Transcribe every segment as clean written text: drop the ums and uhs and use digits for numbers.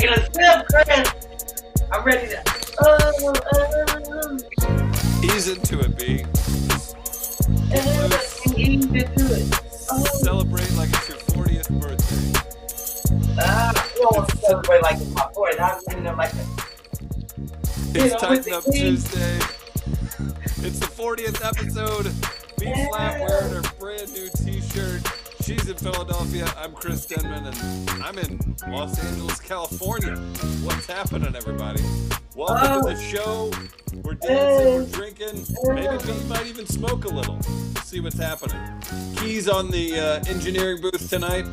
taking a sip, Chris. I'm ready to. Ease into it, B. Ease into it. Celebrate like it's your 40th birthday. You don't want to celebrate like it's my 40th. I'm doing them like that. It's Tighten Up Tuesday. It's the 40th episode. B-Phlat wearing her brand new t-shirt. She's in Philadelphia. I'm Chris Denman, and I'm in Los Angeles, California. What's happening, everybody? Welcome to the show. We're dancing, we're drinking. Maybe B might even smoke a little. We'll see what's happening. Keys on the engineering booth tonight.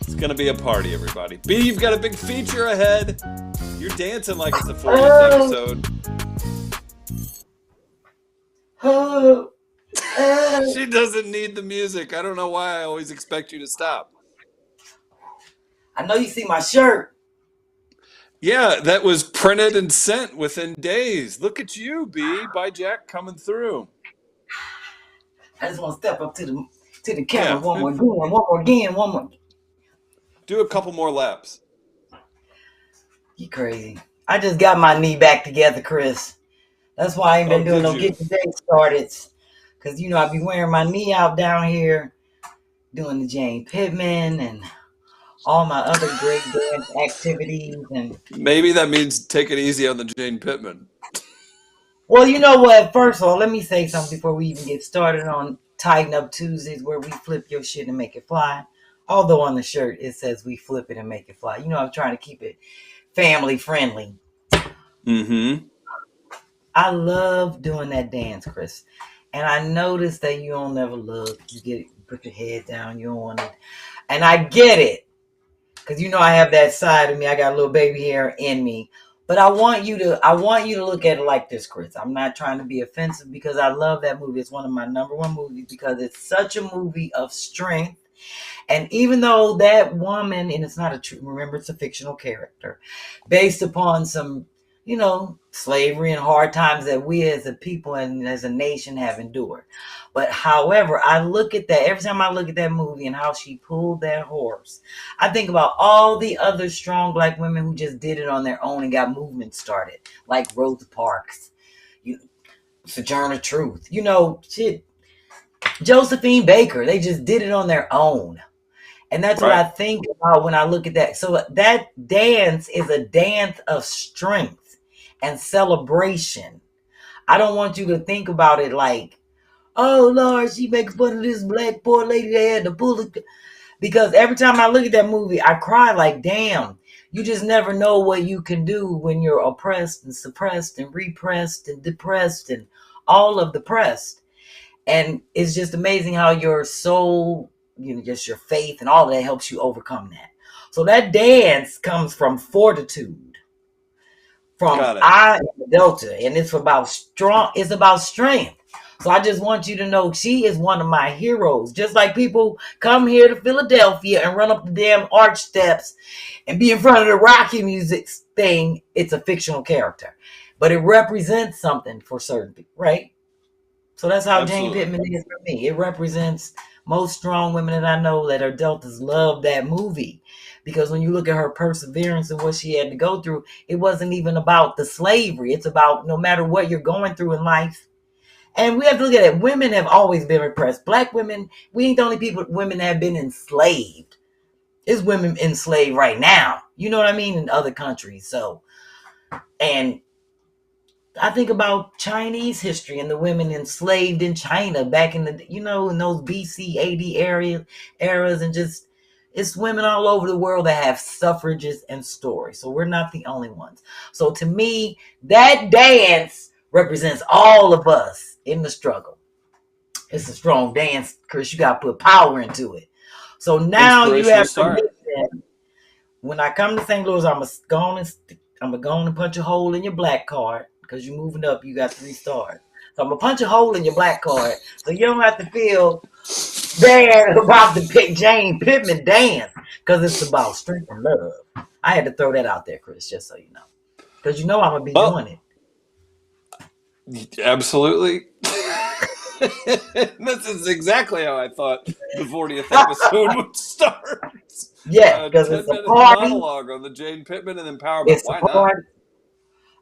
It's going to be a party, everybody. B, you've got a big feature ahead. You're dancing like it's the 40th episode. She doesn't need the music. I don't know why I always expect you to stop. I know you see my shirt. Yeah, that was printed and sent within days. Look at you, B. By Jack coming through. I just want to step up to the camera one more again. Do a couple more laps. You crazy. I just got my knee back together, Chris. That's why I ain't been doing no Get the Day Started. Because, you know, I be wearing my knee out down here, doing the Jane Pittman and all my other great dance activities. And maybe that means take it easy on the Jane Pittman. Well, you know what? First of all, let me say something before we even get started on Tighten Up Tuesdays, where we flip your shit and make it fly. Although on the shirt, it says we flip it and make it fly. You know, I'm trying to keep it family friendly. Mm-hmm. I love doing that dance, Chris. And I noticed that you don't never look. You put your head down. You don't want it. And I get it. Because you know I have that side of me. I got a little baby hair in me. But I want you to look at it like this, Chris. I'm not trying to be offensive because I love that movie. It's one of my number one movies because it's such a movie of strength. And even though that woman, and it's not a true, remember it's a fictional character, based upon some, you know, slavery and hard times that we as a people and as a nation have endured. But however, I look at that, every time I look at that movie and how she pulled that horse, I think about all the other strong black women who just did it on their own and got movements started, like Rosa Parks, Sojourner Truth, you know, shit, Josephine Baker, they just did it on their own. And that's what I think about when I look at that. So that dance is a dance of strength and celebration. I don't want you to think about it like, oh Lord, she makes fun of this black poor lady that had to pull it. Because every time I look at that movie, I cry like, damn, you just never know what you can do when you're oppressed and suppressed and repressed and depressed and all of the pressed. And it's just amazing how your soul, you know, just your faith and all of that helps you overcome that. So that dance comes from fortitude, from I and the Delta, and it's about strength. So I just want you to know she is one of my heroes. Just like people come here to Philadelphia and run up the damn arch steps and be in front of the Rocky music thing, it's a fictional character. But it represents something for certain people, right? So that's how Jane Pittman is for me. It represents most strong women that I know that are Deltas love that movie. Because when you look at her perseverance and what she had to go through, it wasn't even about the slavery. It's about no matter what you're going through in life. And we have to look at it. Women have always been repressed. Black women, we ain't the only women that have been enslaved. There's women enslaved right now. You know what I mean? In other countries. So, and I think about Chinese history and the women enslaved in China back in the, you know, in those BC AD eras, and just, it's women all over the world that have suffrages and stories. So we're not the only ones. So to me, that dance represents all of us in the struggle. It's a strong dance, Chris. You got to put power into it. So now you have permission. When I come to St. Louis, I'm going to punch a hole in your black card. Because you're moving up, you got 3 stars. So I'm going to punch a hole in your black card so you don't have to feel bad about the Jane Pittman dance. Because it's about strength and love. I had to throw that out there, Chris, just so you know. Because you know I'm going to be doing it. Absolutely. This is exactly how I thought the 40th episode would start. Yeah, because 10 it's a minutes party. monologue on the Jane Pittman and empowerment. It's a Why not? party.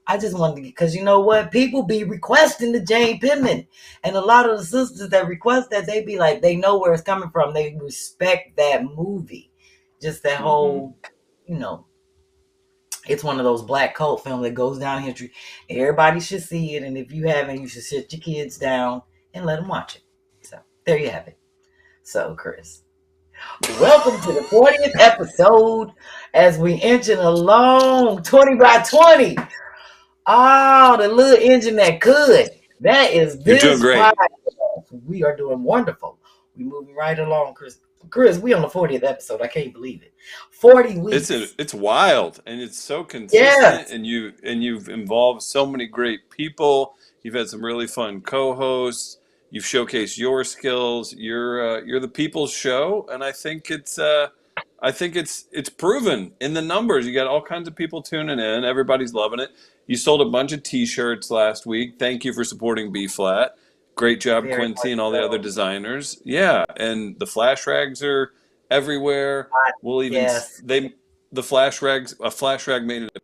I just wanted to, because you know what? People be requesting the Jane Pittman. And a lot of the sisters that request that, they be like, they know where it's coming from. They respect that movie. Just that whole, it's one of those black cult films that goes down history. Everybody should see it. And if you haven't, you should sit your kids down and let them watch it. So there you have it. So, Chris, welcome to the 40th episode as we inching along 20 by 20. Oh, the little engine that could. That is this. You're doing great. Podcast. We are doing wonderful. We're moving right along, Chris. Chris, we on the 40th episode. I can't believe it. 40 weeks. It's wild, and it's so consistent. Yes. And you've involved so many great people. You've had some really fun co-hosts. You've showcased your skills. You're the people's show, and I think it's proven in the numbers. You got all kinds of people tuning in. Everybody's loving it. You sold a bunch of T-shirts last week. Thank you for supporting B-Phlat. Great job, very Quincy, and all the other designers. Yeah, and the flash rags are everywhere. We'll even the flash rags. A flash rag made it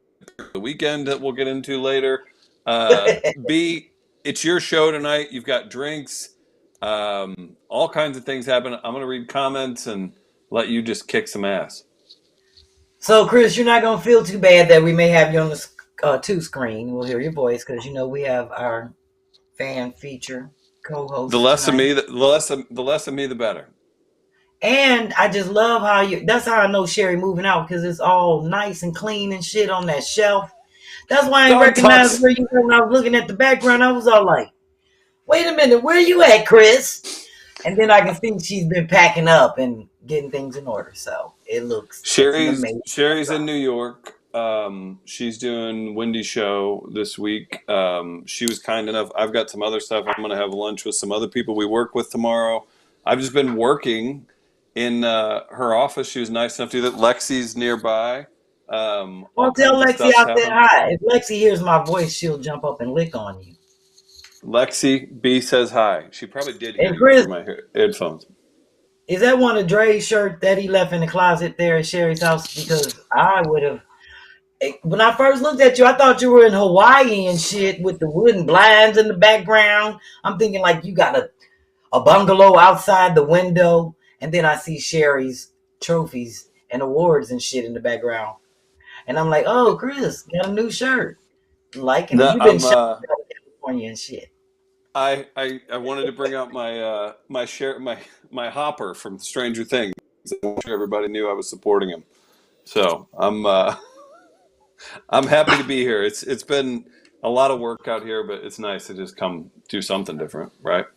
the weekend that we'll get into later. B, it's your show tonight. You've got drinks, all kinds of things happen. I'm going to read comments and let you just kick some ass. So, Chris, you're not going to feel too bad that we may have you on the two screen. We'll hear your voice because we have our fan feature co-host. The less tonight. Of me, the less of me, the better. And I just love how that's how I know Sherri moving out, because it's all nice and clean and shit on that shelf. That's why I didn't recognize where you were when I was looking at the background. I was all like, wait a minute, where you at, Chris? And then I can see she's been packing up and getting things in order. So it looks Sherri's in New York. She's doing Wendy's show this week. She was kind enough. I've got some other stuff. I'm going to have lunch with some other people we work with tomorrow. I've just been working in her office. She was nice enough to do that. Lexi's nearby. Well, tell Lexi I said hi. If Lexi hears my voice, she'll jump up and lick on you. Lexi B says hi. She probably did hear you through my headphones. Is that one of Dre's shirt that he left in the closet there at Sherri's house? Because I would have. When I first looked at you, I thought you were in Hawaii and shit with the wooden blinds in the background. I'm thinking like you got a bungalow outside the window. And then I see Sherri's trophies and awards and shit in the background. And I'm like, oh, Chris, got a new shirt. Liking it. You've been shopping in California and shit. I wanted to bring out my my hopper from Stranger Things. Everybody knew I was supporting him. So I'm happy to be here. It's been a lot of work out here, but it's nice to just come do something different, right?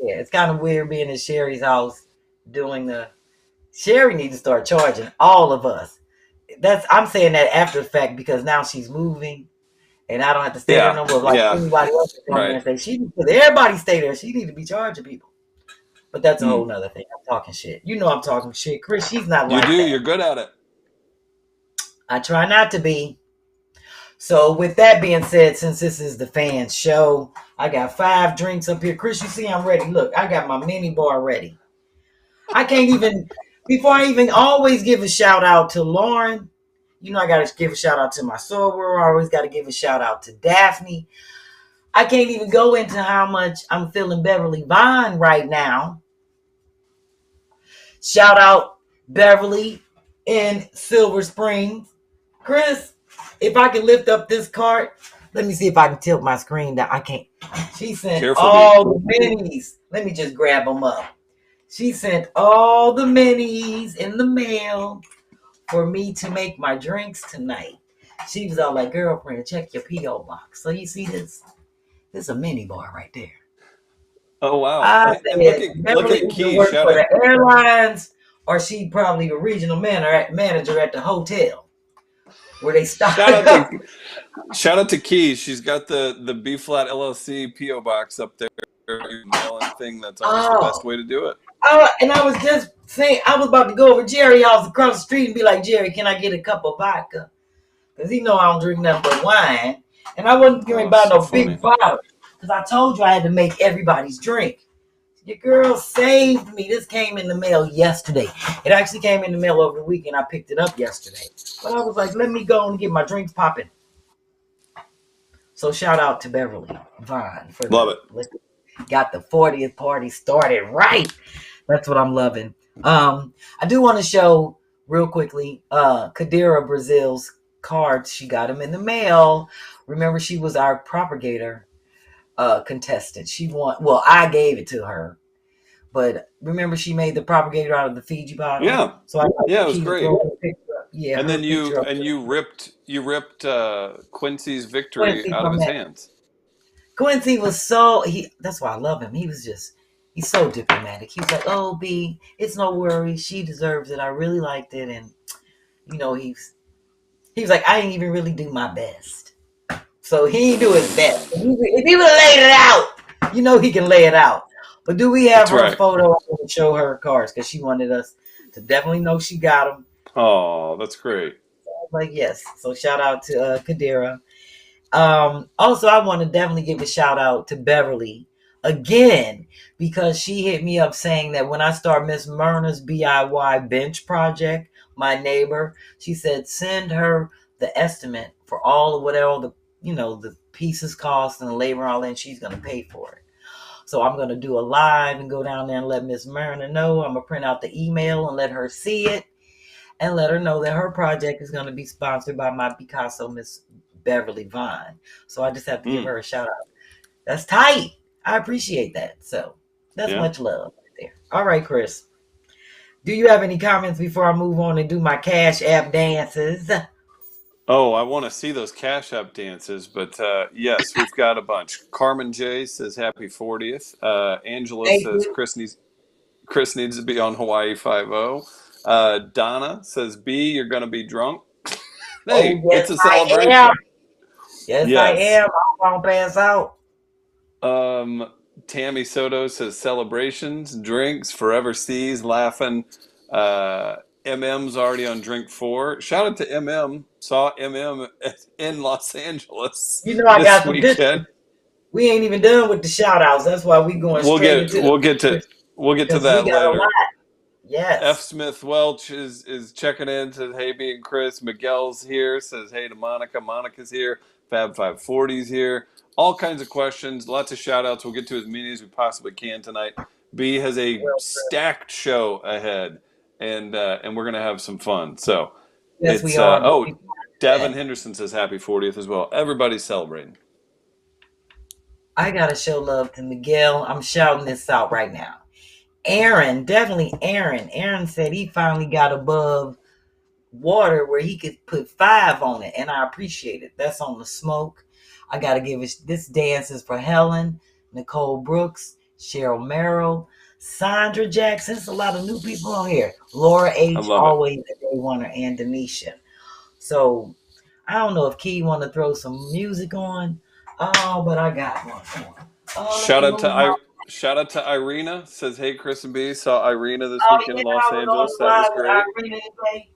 Yeah, it's kind of weird being in Sherri's house doing Sherri needs to start charging all of us. I'm saying that after the fact because now she's moving and I don't have to stay there no more like anybody else is going there and say because everybody stay there. She need to be charging people. But that's a whole nother thing. I'm talking shit. You know I'm talking shit. Chris, she's not like that. You do. You're good at it. I try not to be. So with that being said, since this is the fans show, I got 5 drinks up here. Chris, you see I'm ready. Look, I got my mini bar ready. I can't even, before I even always give a shout out to Lauren. You know I got to give a shout out to my soror. I always got to give a shout out to Daphne. I can't even go into how much I'm feeling Beverly Vine right now. Shout out Beverly in Silver Springs. Chris, if I can lift up this cart, let me see if I can tilt my screen down. I can't. She sent all the minis. Let me just grab them up. She sent all the minis in the mail for me to make my drinks tonight. She was all like, girlfriend, check your P.O. box. So you see this? This is a mini bar right there. Oh, wow. I said, look at Kiki. Work for the airlines, or she probably a regional manager at the hotel where they stop. Shout out to Key. She's got the B-Phlat LLC P.O. box up there. Mailing thing. That's always the best way to do it. And I was just saying, I was about to go over Jerry's house across the street and be like, Jerry, can I get a cup of vodka? Because he know I don't drink nothing but wine. And I wasn't going to buy no big bottle. Because I told you I had to make everybody's drink. Your girl saved me. This came in the mail yesterday. It actually came in the mail over the weekend. I picked it up yesterday. But I was like, let me go and get my drinks popping. So shout out to Beverly Vaughn for Love it. Got the 40th party started right. That's what I'm loving. I do want to show real quickly Kadira Brazil's cards. She got them in the mail. Remember, she was our propagator contestant. She won. Well, I gave it to her. But remember, she made the propagator out of the Fiji bottle. Yeah. So it was great. Yeah, and then you ripped Quincy's victory out of his hands. Quincy was that's why I love him. He's so diplomatic. He was like, "Oh, B, it's no worry. She deserves it. I really liked it." And he was like, "I didn't even really do my best." So he didn't do his best. If he would have laid it out, he can lay it out. But do we have her photo? I want to show her cards because she wanted us to definitely know she got them. Oh, that's great. So I was like, yes. So shout out to Kadira. Also, I want to definitely give a shout out to Beverly again because she hit me up saying that when I start Miss Myrna's DIY bench project, my neighbor, she said send her the estimate for all of whatever the pieces cost and the labor and all that, and she's going to pay for it. So I'm going to do a live and go down there and let Miss Myrna know. I'm going to print out the email and let her see it and let her know that her project is going to be sponsored by my Picasso, Miss Beverly Vaughn. So I just have to give her a shout out. That's tight. I appreciate that. So that's much love right there. All right, Chris. Do you have any comments before I move on and do my Cash App dances? Oh, I want to see those Cash App dances, but yes, we've got a bunch. Carmen J says happy 40th. Angela says Chris needs to be on Hawaii 5-0. Donna says B, you're going to be drunk. Hey, it's a celebration. Yes, I am. I won't pass out. Tammy Soto says celebrations, drinks, forever seas, laughing. MM's already on drink 4. Shout out to MM. Saw MM in Los Angeles. I got some weekend. We ain't even done with the shout outs. That's why we going straight into we'll get to that later. Yes. F. Smith Welch is checking in, says hey B and Chris. Miguel's here, says hey to Monica. Monica's here. Fab 540's here. All kinds of questions, lots of shout outs. We'll get to as many as we possibly can tonight. B has a stacked show ahead, and we're gonna have some fun. So yes, we are. Davin Henderson says happy 40th as well. Everybody's celebrating. I gotta show love to Miguel. I'm shouting this out right now. Aaron, definitely Aaron. Aaron said he finally got above water where he could put 5 on it, and I appreciate it. That's on the smoke. I gotta give it. This dance is for Helen, Nicole Brooks, Cheryl Merrill, Sandra Jackson. There's a lot of new people on here. Laura H, always a day wonder, and Denisha. So I don't know if Key want to throw some music on. Oh, but I got one. Shout out to Irina. Says hey Chris and B. Saw Irina this weekend in Los Angeles. That was great. Irina today.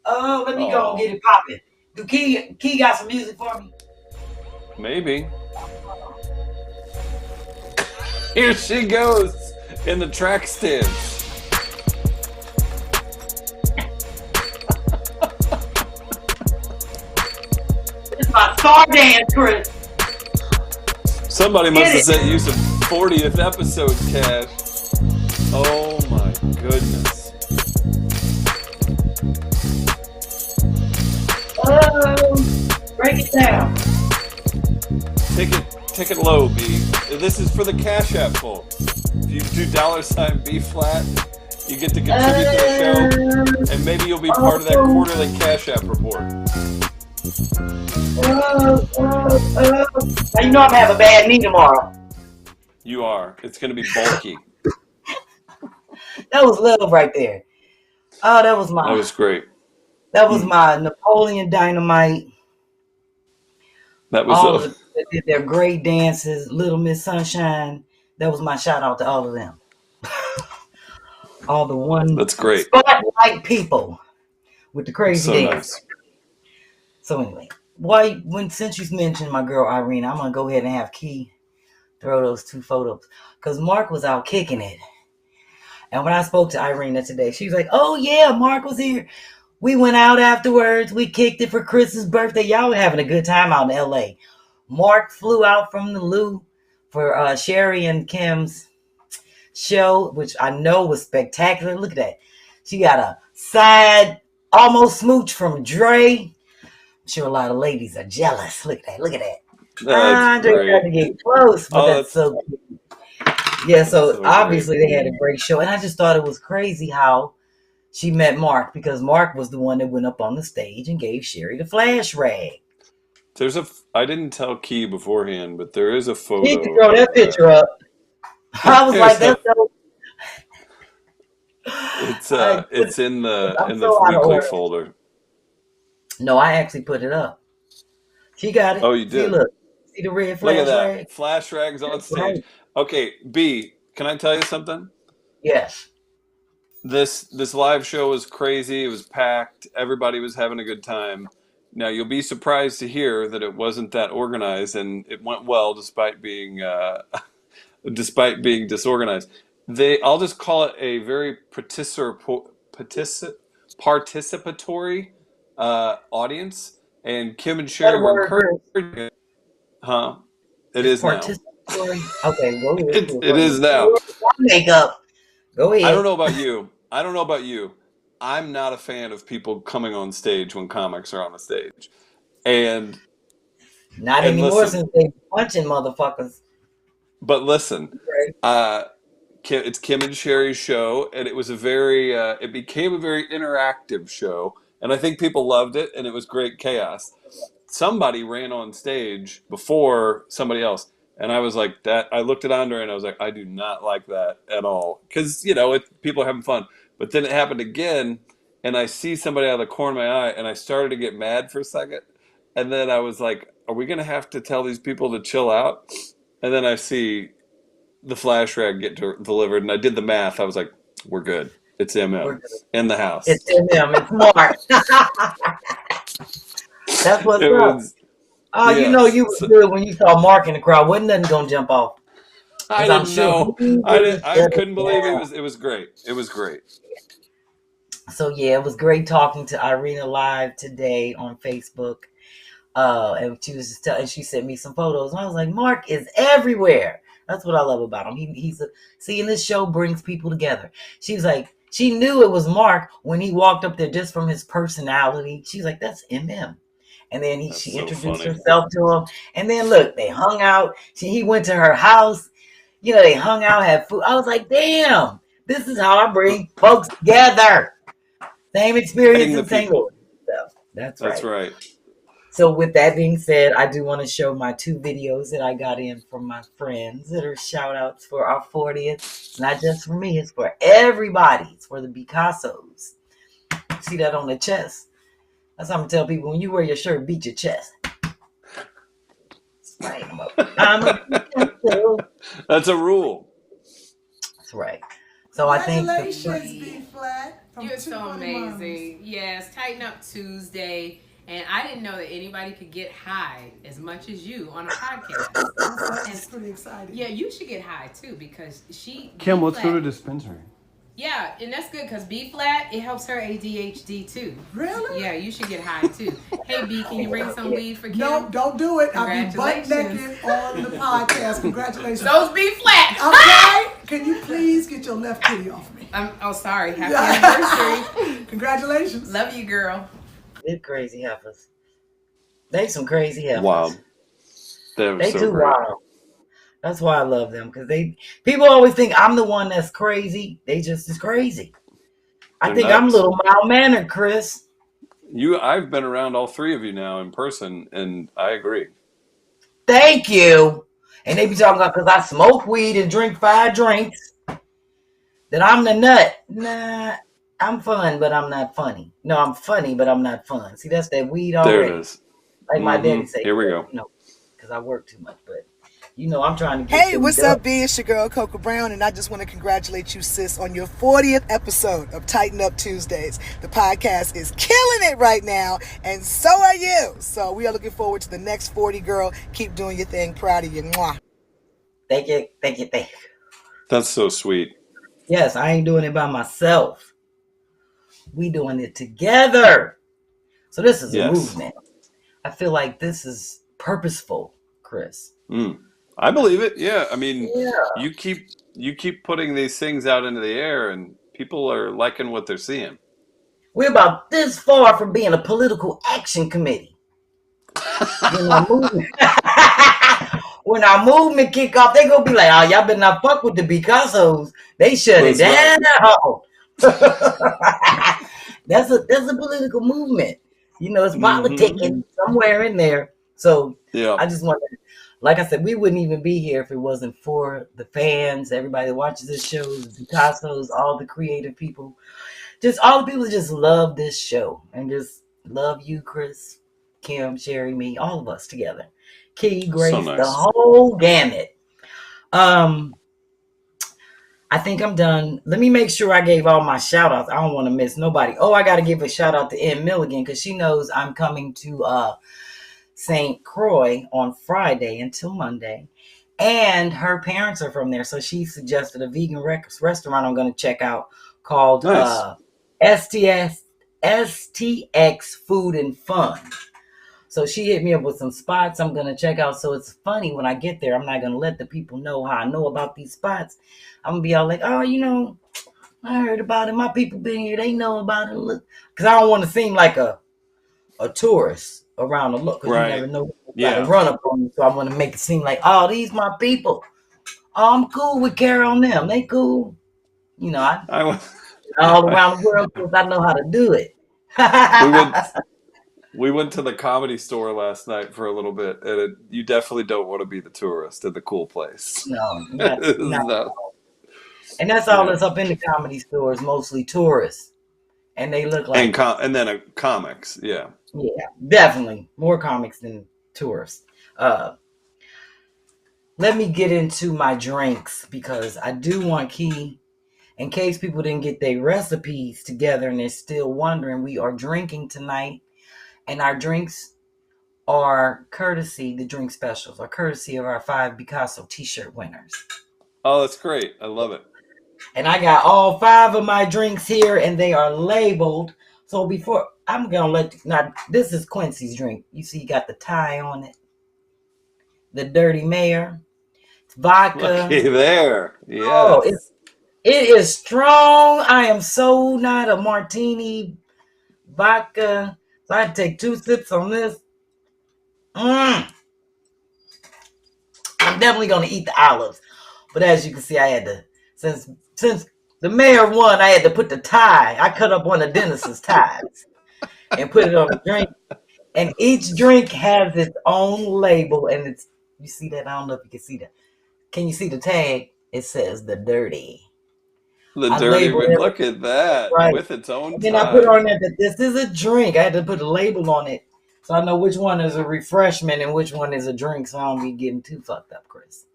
Oh, let me go and get it popping. Do Key got some music for me? Maybe. Here she goes in the track stance. It's my star dance, Chris. Somebody must have sent you some 40th episode cash. Oh my goodness. Break it down. Take it low, B. This is for the Cash App folks. If you do $BPhlat, you get to contribute to the show, and maybe you'll be part of that quarterly Cash App report. You know I'm gonna have a bad knee tomorrow. You are. It's going to be bulky. That was love right there. Oh, that was great. That was my Napoleon Dynamite. That was all of them did their great dances. Little Miss Sunshine. That was my shout out to all of them. All the one. That's great. Spotlight people with the crazy dance. Nice. So anyway, since you mentioned my girl Irene, I'm gonna go ahead and have Key throw those 2 photos. Because Mark was out kicking it. And when I spoke to Irina today, she was like, oh, yeah, Mark was here. We went out afterwards. We kicked it for Chris's birthday. Y'all were having a good time out in L.A. Mark flew out from the Lou for Sherri and Kim's show, which I know was spectacular. Look at that. She got a side almost smooch from Dre. I'm sure a lot of ladies are jealous. Look at that. Look at that. Andre tried to get close, but that's so cute. Yeah, so obviously they had a great show. And I just thought it was crazy how she met Mark, because Mark was the one that went up on the stage and gave Sherri the flash rag. I didn't tell Key beforehand, but there is a photo. He could throw that picture up. I was like, that's so. It's in the weekly folder. No, I actually put it up. She got it. Oh, you did? See, look. See the red flash look at that. rag? Flash rags on stage. Right. Okay, B, can I tell you something? Yes. This live show was crazy. It was packed. Everybody was having a good time. Now, you'll be surprised to hear that it wasn't that organized, and it went well despite being disorganized. I'll just call it a very participatory audience, and Kim and Sherri were encouraging it. Huh? It is now. Okay, go ahead. It is now. Makeup. Go ahead. I don't know about you. I'm not a fan of people coming on stage when comics are on the stage. And not anymore, since they punching motherfuckers. But listen, it's Kim and Sherri's show, and it was it became a very interactive show, and I think people loved it, and it was great chaos. Somebody ran on stage before somebody else, and I was like that. I looked at Andre and I was like, I do not like that at all, because people are having fun. But then it happened again, and I see somebody out of the corner of my eye, and I started to get mad for a second, and then I was like, are we going to have to tell these people to chill out? And then I see the flash rag get delivered, and I did the math. I was like, we're good. It's MM in the house. It's MM. It's Mark. That's what's up. Yes. You was good when you saw Mark in the crowd. Wasn't nothing going to jump off. I didn't know. I couldn't believe it was great. It was great. So yeah, it was great talking to Irina live today on Facebook. And she was just she sent me some photos, and I was like, Mark is everywhere. That's what I love about him. Seeing this show brings people together. She was like, she knew it was Mark when he walked up there just from his personality. She's like, that's MM. And then she introduced herself to him. And then look, they hung out. He went to her house. They hung out, had food. I was like, damn, this is how I bring folks together. Same experience in St. Louis. So, that's right. So with that being said, I do want to show my 2 videos that I got in from my friends that are shout outs for our 40th. Not just for me, it's for everybody. It's for the Picassos. See that on the chest? That's what I'm going to tell people. When you wear your shirt, beat your chest. I'm a Picasso. That's a rule. That's right. So I think congratulations, B-Phlat. You're so amazing. Yes, Tighten Up Tuesday. And I didn't know that anybody could get high as much as you on a podcast. That's pretty exciting. Yeah, you should get high too, because Kim, let's go to dispensary. Yeah, and that's good because B-Phlat, it helps her ADHD too. Really? Yeah, you should get high too. Hey B, can you bring some weed for Kim? No, don't do it. I'll be butt naked on the podcast. Congratulations. So's B-Phlat. Okay. Can you please get your left kitty off me? Sorry. Happy anniversary. Congratulations. Love you, girl. They're crazy heifers. They some crazy heifers. Wow. They so too great. Wild. That's why I love them, because people always think I'm the one that's crazy. They just as crazy. I think I'm a little mild-mannered, Chris. I've been around all 3 of you now in person, and I agree. Thank you. And they be talking about because I smoke weed and drink 5 drinks that I'm the nut. Nah, I'm fun, but I'm not funny. No, I'm funny, but I'm not fun. See, that's that weed already. There it is. Like my daddy said. Here we go. Because I work too much, but I'm trying to get Hey, what's up, B? It's your girl, Coco Brown, and I just want to congratulate you, sis, on your 40th episode of Tighten Up Tuesdays. The podcast is killing it right now, and so are you. So we are looking forward to the next 40, girl. Keep doing your thing. Proud of you. Mwah. Thank you. Thank you. Thank you. That's so sweet. Yes, I ain't doing it by myself. We doing it together. So this is a movement. I feel like this is purposeful, Chris. I believe it. Yeah. I mean, you keep putting these things out into the air and people are liking what they're seeing. We're about this far from being a political action committee. When our movement kick off, they gonna be like, "Oh, y'all better not fuck with the Picassos. They shut it down." Right. That's a political movement. It's politicking somewhere in there. So I just want to, like I said, we wouldn't even be here if it wasn't for the fans, everybody that watches this show, the Picassos, all the creative people, just all the people that just love this show and just love you, Chris, Kim, Sherri, me, all of us together. Key, Grace, so nice. The whole gamut. I think I'm done. Let me make sure I gave all my shout outs. I don't want to miss nobody. Oh, I got to give a shout out to Ann Milligan because she knows I'm coming to St. Croix on Friday until Monday. And her parents are from there. So she suggested a vegan restaurant I'm going to check out called STX Food and Fun. So she hit me up with some spots I'm going to check out. So it's funny when I get there, I'm not going to let the people know how I know about these spots. I'm going to be all like, oh, I heard about it. My people been here. They know about it. Look, because I don't want to seem like a tourist around the look. Because you never know what to run up on you. So I want to make it seem like, oh, these my people. Oh, I'm cool with Carol and them. They cool. I all around the world because I know how to do it. We went to the Comedy Store last night for a little bit, and you definitely don't want to be the tourist in the cool place. No. And that's all that's up in the Comedy Store is mostly tourists, and they look like and then comics, Yeah, definitely more comics than tourists. Let me get into my drinks because I do want Key. In case people didn't get their recipes together and they're still wondering, we are drinking tonight. And our drinks are courtesy, the drink specials are courtesy of our 5 Picasso t-shirt winners. Oh, that's great. I love it. And I got all 5 of my drinks here and they are labeled. So before, I'm going to now this is Quincy's drink. You see, you got the tie on it. The Dirty Mayor. It's vodka. Looky there. Yes. Oh, it is strong. I am so not a martini vodka. So I had to take 2 sips on this. I'm definitely going to eat the olives. But as you can see, I had to, since the mayor won, I had to put the tie. I cut up one of Dennis's ties and put it on the drink. And each drink has its own label. And it's, you see that? I don't know if you can see that. Can you see the tag? It says the dirty. The dirty, look at that, right. With its own and then I put on there that this is a drink. I had to put a label on it so I know which one is a refreshment and which one is a drink so I don't be getting too fucked up, Chris.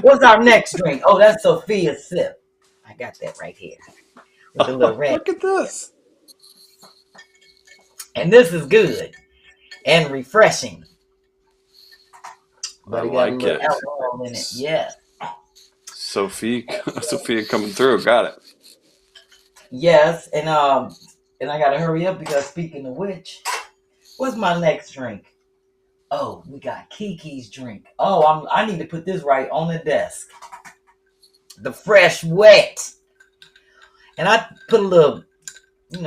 What's our next drink? Oh, that's Sophia's Sip. I got that right here. With the little red. Look at this. And this is good and refreshing. But it got a little alcohol in it. Yeah. Sophia coming through. Got it. Yes, and I gotta hurry up because speaking of which, what's my next drink? Oh, we got Kiki's drink. Oh, I need to put this right on the desk. The Fresh Wet. And I put a little,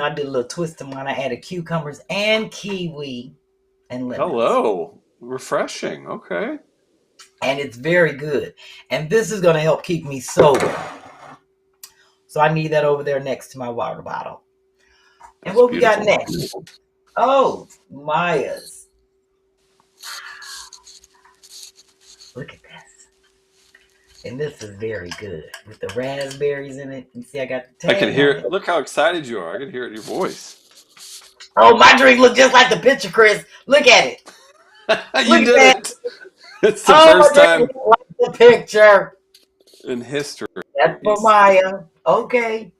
I did a little twist to mine. I added cucumbers and kiwi and lemons. Hello. Refreshing. Okay. And it's very good. And this is going to help keep me sober. So I need that over there next to my water bottle. And what beautiful. We got next? Oh, Maya's. Look at this. And this is very good. With the raspberries in it. You see I got the tag. I can hear it. Look how excited you are. I can hear it in your voice. Oh, my drink looks just like the picture, Chris. Look at it. You did it. It's the first time like the picture in history. That's for Maya. Okay.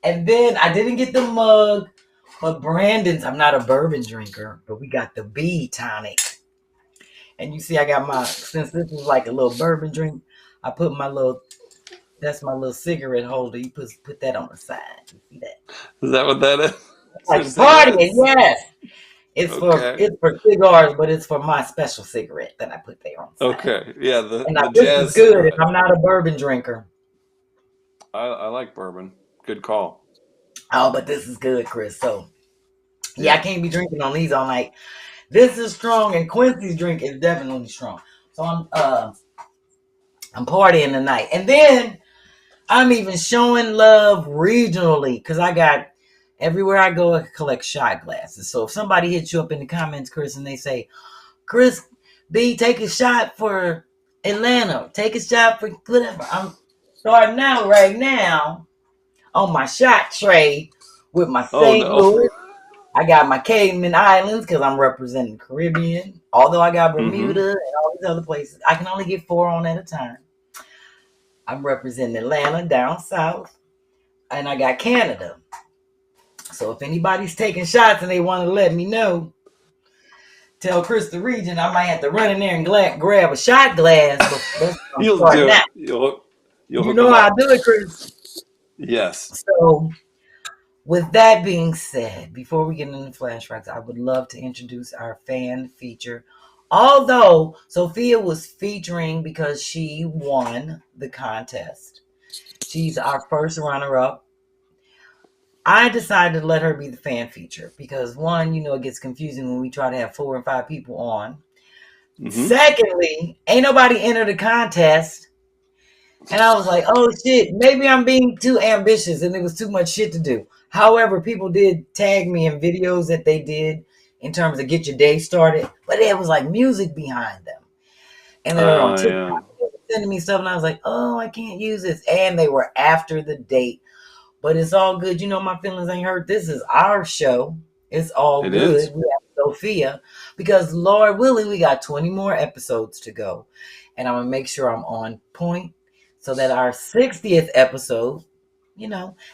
And then I didn't get the mug, but Brandon's, I'm not a bourbon drinker, but we got the B tonic. And you see, I got since this is like a little bourbon drink, I put that's my little cigarette holder. You put that on the side. You see that? Is that what that is? Like partying, Cigarettes? yes. It's Okay. for cigars, but it's for my special cigarette that I put there on the side. Okay. Yeah, the This jazz is good. cigarette. I'm not a bourbon drinker. I like bourbon. Good call. Oh, but this is good, Chris. So yeah, I can't be drinking on these all night. This is strong, and Quincy's drink is definitely strong. So I'm partying tonight, and then I'm even showing love regionally because I got everywhere I go, I collect shot glasses. So if somebody hits you up in the comments, Chris, and they say, "Chris B, take a shot for Atlanta, take a shot for whatever," I'm starting out right now on my shot tray with my St. Louis. I got my Cayman Islands because I'm representing Caribbean. Although I got Bermuda and all these other places, I can only get 4 on at a time. I'm representing Atlanta down south, and I got Canada. So if anybody's taking shots and they want to let me know, tell Chris the region. I might have to run in there and grab a shot glass. You'll do it. You know how I do it, Chris. Yes. So with that being said, before we get into flashbacks, I would love to introduce our fan feature. Although Sophia was featuring because she won the contest. She's our first runner-up. I decided to let her be the fan feature because, one, it gets confusing when we try to have 4 and 5 people on. Secondly, ain't nobody entered the contest. And I was like, oh shit, maybe I'm being too ambitious and it was too much shit to do. However, people did tag me in videos that they did in terms of get your day started, but it was like music behind them. And they were on TikTok sending me stuff, and I was like, oh, I can't use this. And they were after the date. But it's all good. My feelings ain't hurt. This is our show. It's all good. We have Sophia because, Lord willing, we got 20 more episodes to go. And I'm going to make sure I'm on point so that our 60th episode,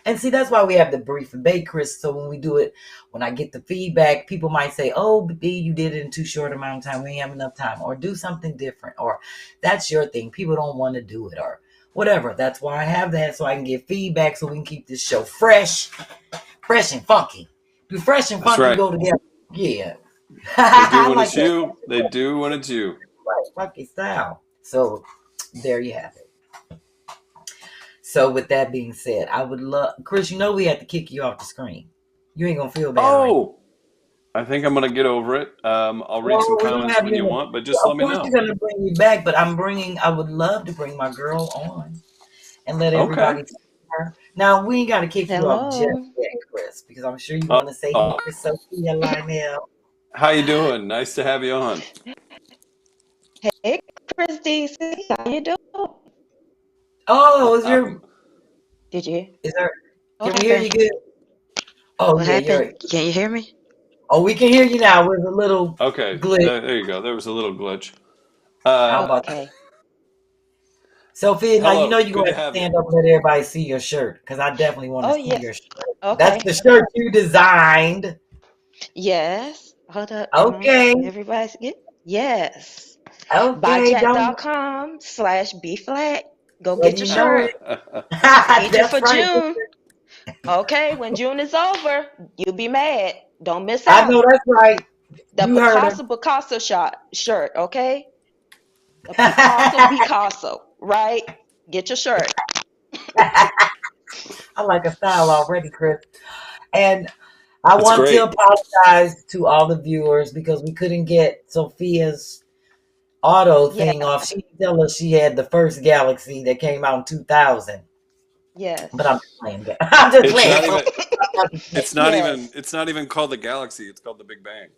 and see, that's why we have the brief and bake, Chris. So when we do it, when I get the feedback, people might say, oh, B, you did it in too short amount of time. We ain't have enough time, or do something different, or that's your thing. People don't want to do it, or whatever. That's why I have that, so I can get feedback so we can keep this show fresh and funky. Do fresh and funky go together? Yeah. They do when it's you. They do when it's you. Right, funky style. So there you have it. So with that being said, I would love, Chris, we had to kick you off the screen. You ain't going to feel bad. Oh, right? I think I'm going to get over it. I'll read some comments when you want, but just let me know. Of course you're going to bring me back, but I would love to bring my girl on and let everybody see her. Now, we ain't got to kick you off just yet, Chris, because I'm sure you want to say, hey, Sophia Lionel. How you doing? Nice to have you on. Hey, Christy, how you doing? Oh, is your... Did you? Is there... Can we hear you good? Oh, what happened? Can you hear me? Oh, we can hear you now with a little glitch. There you go. There was a little glitch. How about that? Sophia, now you're going to stand up and let everybody see your shirt, because I definitely want to see your shirt. Okay. That's the shirt you designed. Yes. Hold up. Okay. Everybody's good. Yes. Okay. Buyjet.com/BPhlat. Go get your shirt. Feature for June. Okay, when June is over, you'll be mad. Don't miss out. I know that's right. The Picasso shirt, okay? The Picasso, right? Get your shirt. I like a style already, Chris. And I want to apologize to all the viewers because we couldn't get Sophia's auto thing off. She tell us she had the first Galaxy that came out in 2000. Yes. But I'm just playing. I'm just playing. It's not even called the Galaxy. It's called the Big Bang.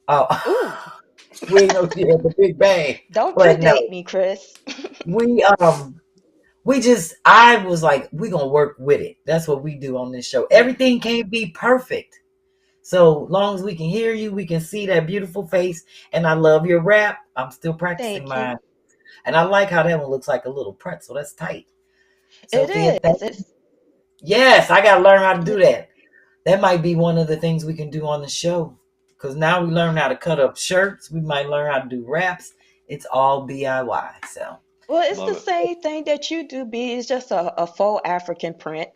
Oh. We ain't no shit at the Big Bang. Don't predate me, Chris. I was like, we're going to work with it. That's what we do on this show. Everything can't be perfect. So long as we can hear you, we can see that beautiful face. And I love your rap. I'm still practicing mine. And I like how that one looks like a little pretzel. That's tight. It is. Yes, I got to learn how to do that. That might be one of the things we can do on the show. Because now we learn how to cut up shirts. We might learn how to do wraps. It's all DIY. So. Well, it's Love the it. same thing that you do, B. It's just a faux African print.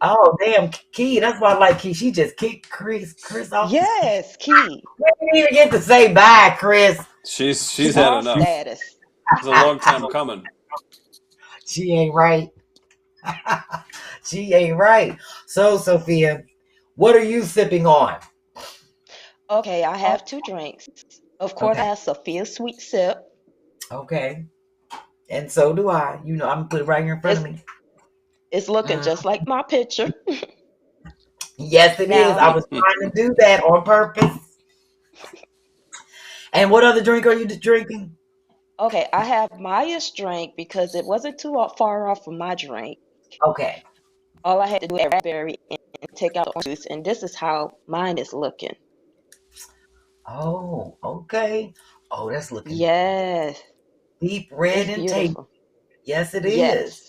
Oh, damn, Key. That's why I like Key. She just kicked Chris off the stage. Yes, Key. We didn't even get to say bye, Chris. She's had All enough. status. It's a long time coming. She ain't right. She ain't right. So, Sophia, what are you sipping on? Okay, I have 2 drinks. Of course, Okay. I have Sophia Sweet Sip. Okay. And so do I. You know, I'm going to put it right here in front of me. It's looking just like my picture. Yes, it is. I was trying to do that on purpose. And what other drink are you drinking? Okay, I have Maya's drink because it wasn't too far off from my drink. Okay. All I had to do was raspberry and take out the orange juice, and this is how mine is looking. Oh, okay. Oh, that's looking Yes. deep red It's and tasty. beautiful. Yes, it is. Yes.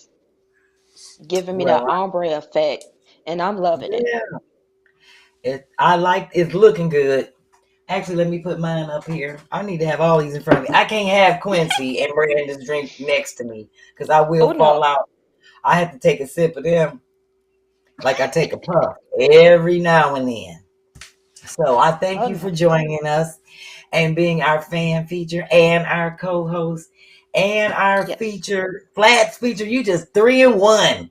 Giving me that ombre effect, and I'm loving it. It's looking good. Actually, let me put mine up here. I need to have all these in front of me. I can't have Quincy and Brandon's drink next to me because I will fall out. I have to take a sip of them like I take a puff every now and then. So I thank you for joining us and being our fan feature and our co-host and our feature, Flats feature. You just 3 in 1.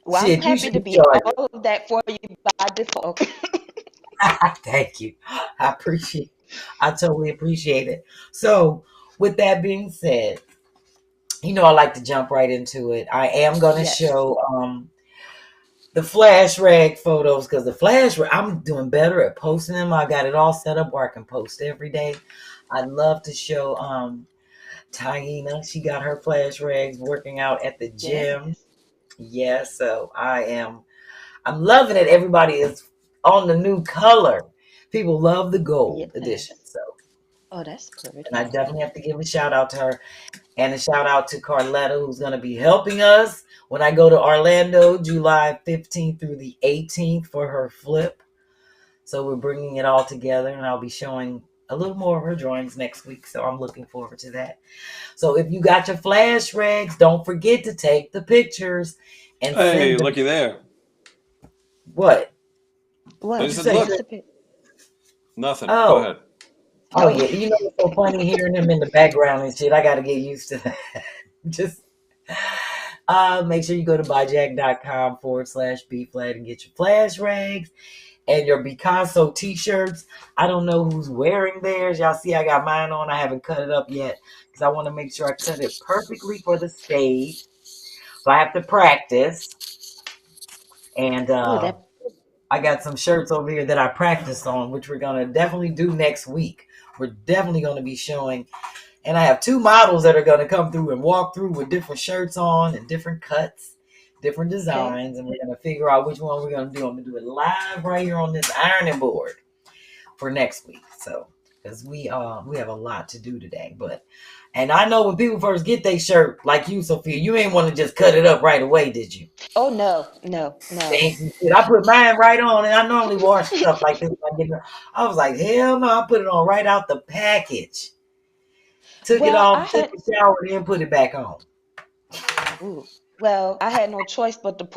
Well, I'm happy to be all of that for you by default. Thank you. I totally appreciate it. So with that being said, you know, I like to jump right into it. I am going to show the flash rag photos because the flash rag, I'm doing better at posting them. I got it all set up where I can post every day. I'd love to show Taina. She got her flash rags working out at the gym. Yes, so I'm loving it. Everybody is on the new color. People love the gold edition. So that's pretty. And I definitely have to give a shout out to her. And a shout out to Carletta, who's going to be helping us when I go to Orlando, July 15th through the 18th for her flip. So we're bringing it all together, and I'll be showing a little more of her drawings next week. So I'm looking forward to that. So if you got your flash rags, don't forget to take the pictures. And hey, looky there. What? What? I said, look. Nothing. Oh. Go ahead. Oh, yeah. You know, it's so funny hearing them in the background and shit. I got to get used to that. Just make sure you go to buyjack.com/BPhlat and get your flash rags and your Picasso t-shirts. I don't know who's wearing theirs. Y'all see I got mine on. I haven't cut it up yet because I want to make sure I cut it perfectly for the stage. So I have to practice. And I got some shirts over here that I practiced on, which we're going to definitely do next week. We're definitely going to be showing. And I have 2 models that are going to come through and walk through with different shirts on and different cuts, different designs. And we're going to figure out which one we're going to do. I'm going to do it live right here on this ironing board for next week. So, because we have a lot to do today. And I know when people first get their shirt, like you, Sophia, you ain't want to just cut it up right away, did you? Oh, no. I put mine right on, and I normally wash stuff like this. I was like, hell no, I put it on right out the package. Took it off, took a shower, then put it back on. Ooh. Well, I had no choice but to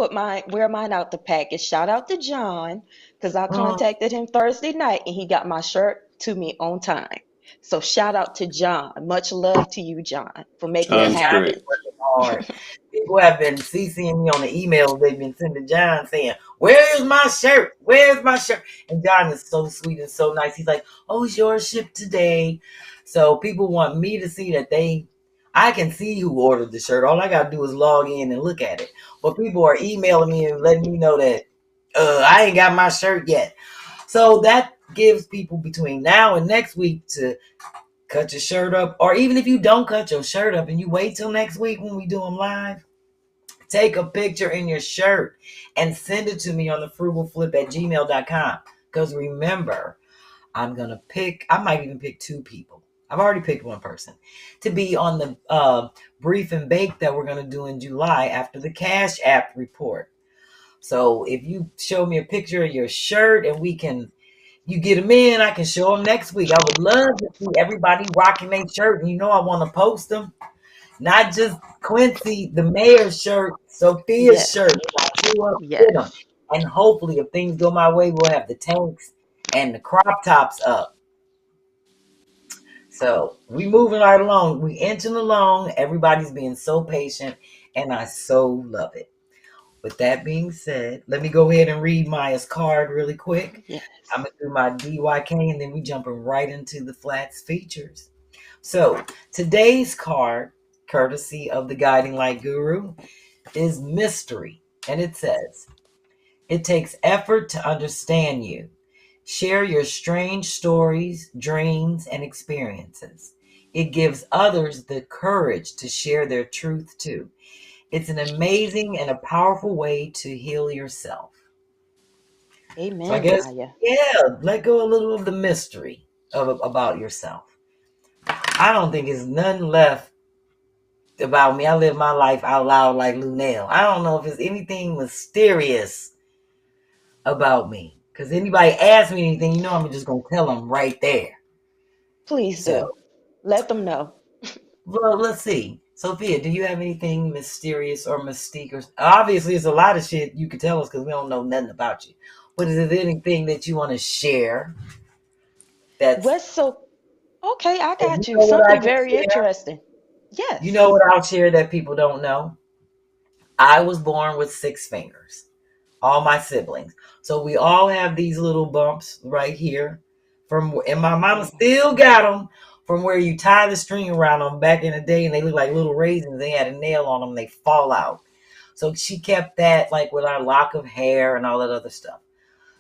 wear mine out the package. Shout out to John, because I contacted him Thursday night, and he got my shirt to me on time. So shout out to John. Much love to you, John, for making it happen. People have been CCing me on the emails they've been sending John saying, where's my shirt? Where's my shirt? And John is so sweet and so nice. He's like, oh, it's yours shipped today. So people want me to see that I can see who ordered the shirt. All I got to do is log in and look at it. But people are emailing me and letting me know that I ain't got my shirt yet. So that gives people between now and next week to cut your shirt up. Or even if you don't cut your shirt up and you wait till next week when we do them live, take a picture in your shirt and send it to me on the frugalflip@gmail.com. Because remember, I might even pick 2 people. I've already picked 1 person to be on the brief and bake that we're going to do in July after the CashApp report. So if you show me a picture of your shirt and we can you get them in, I can show them next week. I would love to see everybody rocking their shirt. And I want to post them. Not just Quincy, the mayor's shirt, Sophia's shirt. Yes. I show up with them. Yes. And hopefully, if things go my way, we'll have the tanks and the crop tops up. So we moving right along. We inching along. Everybody's being so patient, and I so love it. With that being said, let me go ahead and read Maya's card really quick. Yes. I'm going to do my DYK, and then we jumping right into the Phlat's features. So today's card, courtesy of the Guiding Light Guru, is mystery. And it says, it takes effort to understand you. Share your strange stories, dreams, and experiences. It gives others the courage to share their truth too. It's an amazing and a powerful way to heal yourself. Amen, So I guess, Maya. let go a little of the mystery about yourself. I don't think there's nothing left about me. I live my life out loud like Lunel. I don't know if there's anything mysterious about me. Because anybody asks me anything, I'm just going to tell them right there. Please do. Let them know. Well, let's see. Sophia, do you have anything mysterious or mystique? Obviously, it's a lot of shit you could tell us because we don't know nothing about you. But is there anything that you want to share? Okay, I got you. Something very interesting. Yes. You know what I'll share that people don't know? I was born with 6 fingers. All my siblings. So we all have these little bumps right here. And my mama still got them from where you tie the string around them back in the day, and they look like little raisins. They had a nail on them. They fall out. So she kept that like with our lock of hair and all that other stuff.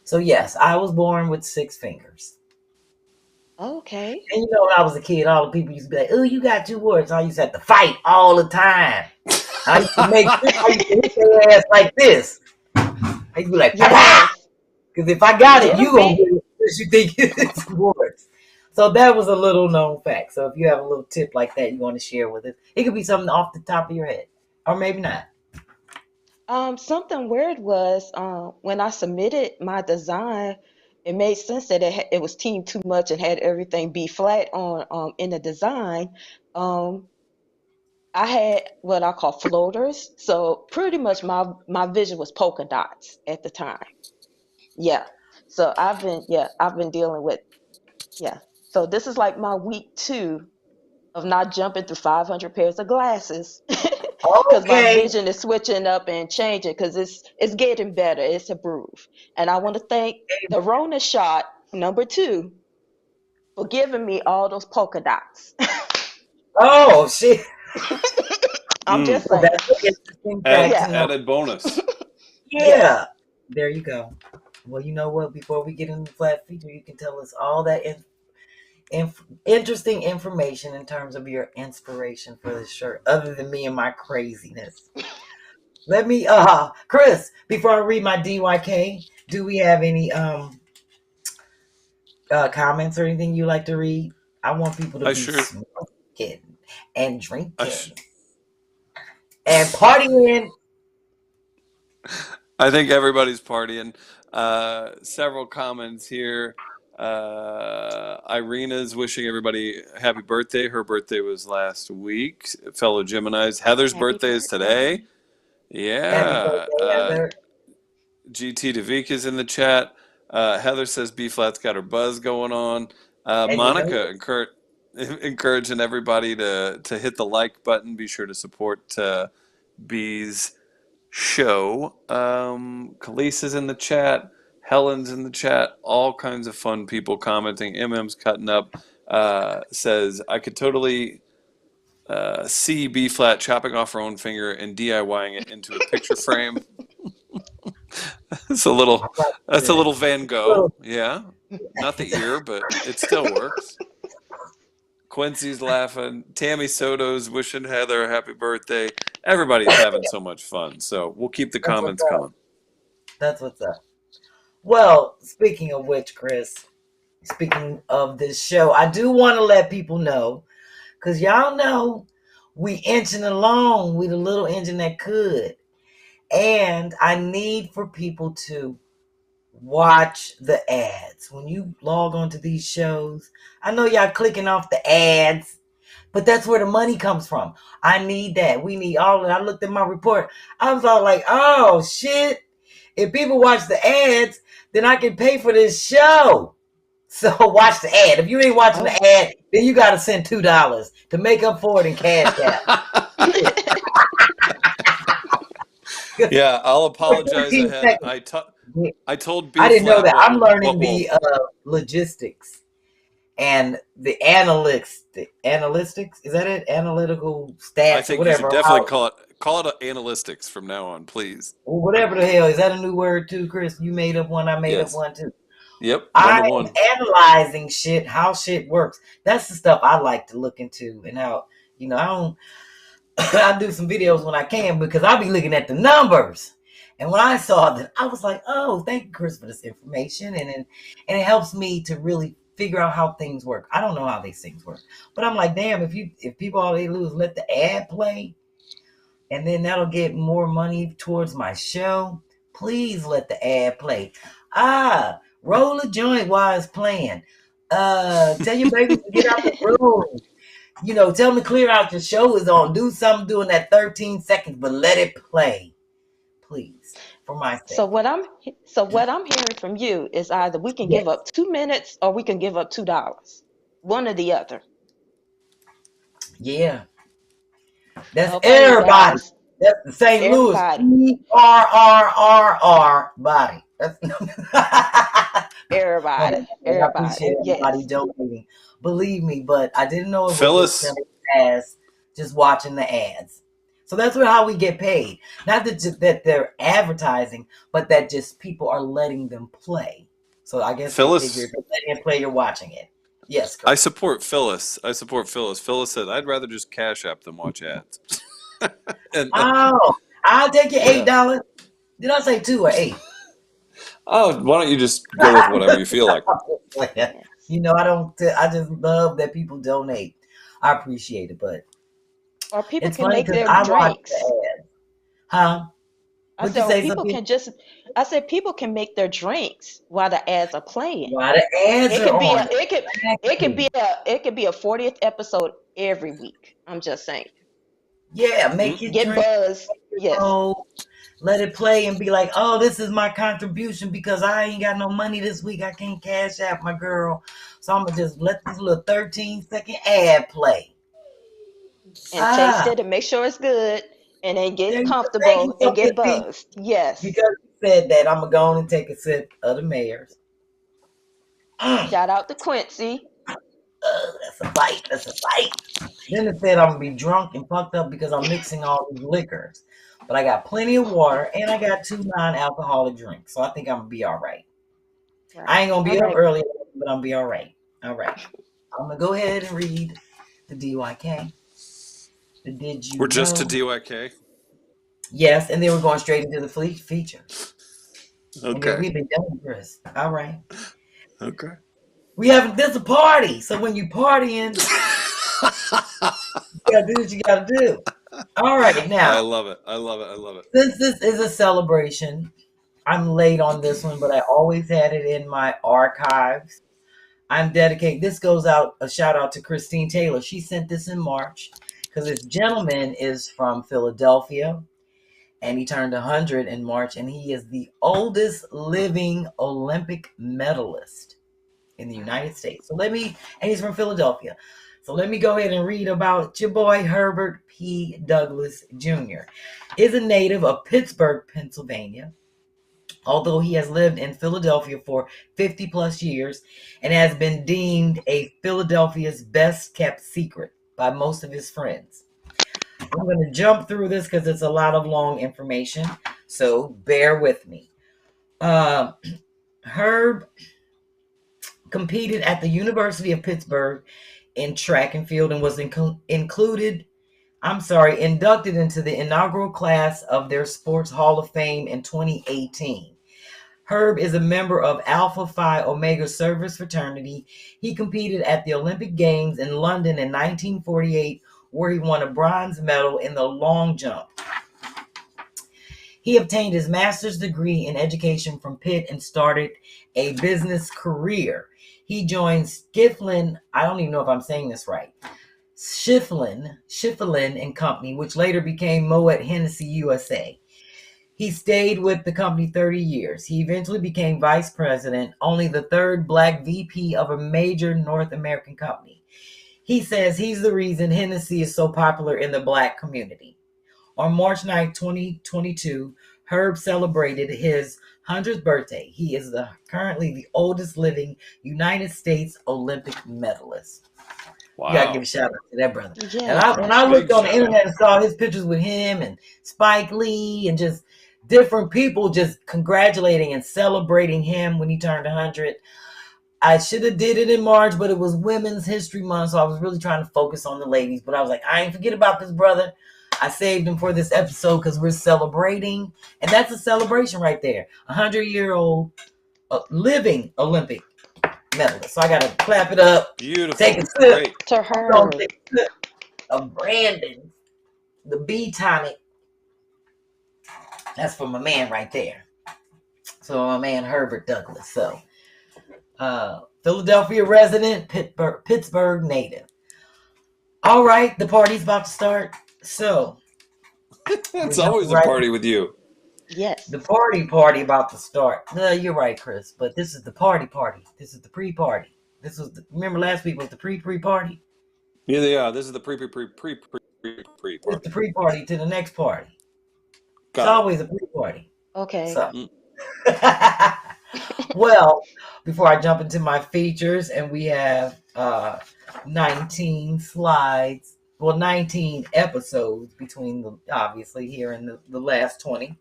So yes, I was born with 6 fingers. Okay. And when I was a kid, all the people used to be like, "Oh, you got 2 words." I used to have to fight all the time. I used to hit their ass like this. I used to be like, yes. Because if I got it, you gonna get it because you think it's words. So that was a little known fact. So if you have a little tip like that you want to share with us, it could be something off the top of your head, or maybe not. Something weird was when I submitted my design, it made sense that it was teamed too much and had everything B-Phlat on in the design. I had what I call floaters, so pretty much my vision was polka dots at the time. Yeah. So I've been dealing with So this is like my week 2 of not jumping through 500 pairs of glasses because my vision is switching up and changing because it's getting better. It's improved. And I want to thank the Rona shot number 2 for giving me all those polka dots. Oh, shit. I'm just saying. That's an interesting fact. Added bonus. Yeah. There you go. Well, you know what? Before we get into the Phlat feature, you can tell us all that interesting information in terms of your inspiration for this shirt, other than me and my craziness. Let me, Chris, before I read my DYK, do we have any comments or anything you like to read? I want people to be smoking and drinking and partying. I think everybody's partying. Several comments here. Irina's wishing everybody happy birthday. Her birthday was last week. Fellow Geminis. Heather's birthday is today. Yeah. GT Devik is in the chat. Heather says B-Phlat's got her buzz going on. Monica encouraging everybody to hit the like button. Be sure to support B's show. Khalees is in the chat. Helen's in the chat. All kinds of fun people commenting. MM's cutting up. Says, I could totally see B-Phlat chopping off her own finger and DIYing it into a picture frame. That's a little Van Gogh. Yeah. Not the ear, but it still works. Quincy's laughing. Tammy Soto's wishing Heather a happy birthday. Everybody's having so much fun. So we'll keep the comments coming. That's what's up. Well, speaking of which, Chris, speaking of this show, I do want to let people know, because y'all know we inching along with a little engine that could. And I need for people to watch the ads. When you log onto these shows, I know y'all clicking off the ads, but that's where the money comes from. I need that. We need all of it. I looked at my report. I was all like, oh shit. If people watch the ads, then I can pay for this show. So watch the ad. If you ain't watching the ad, then you got to send $2 to make up for it in CashApp. Yeah, I'll apologize ahead. I told B-Phlat I didn't know that. I'm learning the logistics and the analytics. The analytics, is that it? Analytical stats. I think whatever. You should definitely call it analytics from now on, please. Whatever the hell. Is that a new word too, Chris? You made up one. I made up one too. Yep. I'm analyzing shit, how shit works. That's the stuff I like to look into, and how, I do some videos when I can, because I'll be looking at the numbers. And when I saw that, I was like, oh, thank you, Chris, for this information. And it helps me to really figure out how things work. I don't know how these things work, but I'm like, damn, if people, all they do is let the ad play, and then that'll get more money towards my show. Please let the ad play. Roll a joint while it's playing. Tell your baby to get out the room. Tell them to clear out, the show is on. Do something during that 13 seconds, but let it play, please, for my sake. So what I'm hearing from you is either we can give up 2 minutes or we can give up $2. One or the other. Yeah. That's everybody. Guys. That's the St. Louis ERRRR body. That's everybody. I appreciate everybody donating. Believe me, but I didn't know it was as just watching the ads. So that's how we get paid. Not that they're advertising, but that just people are letting them play. So I guess Phyllis, if you're letting it play, you're watching it. Yes, correct. I support Phyllis. Phyllis said, I'd rather just Cash App than watch ads. I'll take your $8. Did I say 2 or 8? Oh, why don't you just go with whatever you feel like? I just love that people donate. I appreciate it, but or people it's can funny make their I drinks. Huh? I said people can make their drinks while the ads are playing. While the ads are on. It could be a 40th episode every week. I'm just saying. Yeah, make it get buzz. Yes. Let it play and be like, oh, this is my contribution because I ain't got no money this week. I can't cash out my girl. So I'm going to just let this little 13-second ad play. And taste it and make sure it's good. And then get comfortable and get buzzed. Yes. Because you said that, I'm going to go on and take a sip of the mayor's. Shout out to Quincy. That's a bite. Then it said I'm going to be drunk and fucked up because I'm mixing all these liquors. But I got plenty of water and I got 2 non-alcoholic drinks. So I think I'm going to be all right. I ain't going to be up early, but I'm going to be all right. All right. I'm going to go ahead and read the DYK. We're just to DYK? Yes, and then we're going straight into the feature. Okay. We've been done, Chris. All right. Okay. There's a party. So when you partying, you gotta do what you gotta do. All right, now. I love it. Since this is a celebration, I'm late on this one, but I always had it in my archives. I'm dedicated. This goes out, a shout out to Christine Taylor. She sent this in March because this gentleman is from Philadelphia and he turned 100 in March, and he is the oldest living Olympic medalist in the United States. And he's from Philadelphia. So let me go ahead and read about your boy Herbert P. Douglas Jr. Is a native of Pittsburgh, Pennsylvania, although he has lived in Philadelphia for 50 plus years and has been deemed a Philadelphia's best kept secret by most of his friends. I'm going to jump through this because it's a lot of long information, so bear with me. Herb competed at the University of Pittsburgh in track and field and was inducted into the inaugural class of their Sports Hall of Fame in 2018. Herb is a member of Alpha Phi Omega Service Fraternity. He competed at the Olympic Games in London in 1948, where he won a bronze medal in the long jump. He obtained his master's degree in education from Pitt and started a business career. He joined Schifflin, I don't even know if I'm saying this right, Schifflin and Company, which later became Moet Hennessy USA. He stayed with the company 30 years. He eventually became vice president, only the third black VP of a major North American company. He says he's the reason Hennessy is so popular in the black community. On March 9, 2022, Herb celebrated his 100th birthday. He is currently the oldest living United States Olympic medalist. Wow. You gotta give a shout out to that brother. Yeah. And when I looked on the internet and saw his pictures with him and Spike Lee and just different people just congratulating and celebrating him when he turned 100. I should have did it in March, but it was Women's History Month, so I was really trying to focus on the ladies. But I was like, I ain't forget about this brother. I saved him for this episode because we're celebrating. And that's a celebration right there. 100-year-old living Olympic medalist. So I got to clap it up. Beautiful. Take a sip. Great. To her. Of Brandon, the B tonic. That's for my man right there. So my man Herbert Douglas. So Philadelphia resident, Pittsburgh native. All right, the party's about to start. So It's always a party with you. Yes. the party about to start. No, you're right, Chris. But this is the party. This is the pre-party. Remember last week was the pre-party. Yeah. This is the pre. It's the pre-party to the next party. It's Got always a pre-party. Okay. So, well, before I jump into my features, and we have 19 slides, 19 episodes between obviously here and the last 20.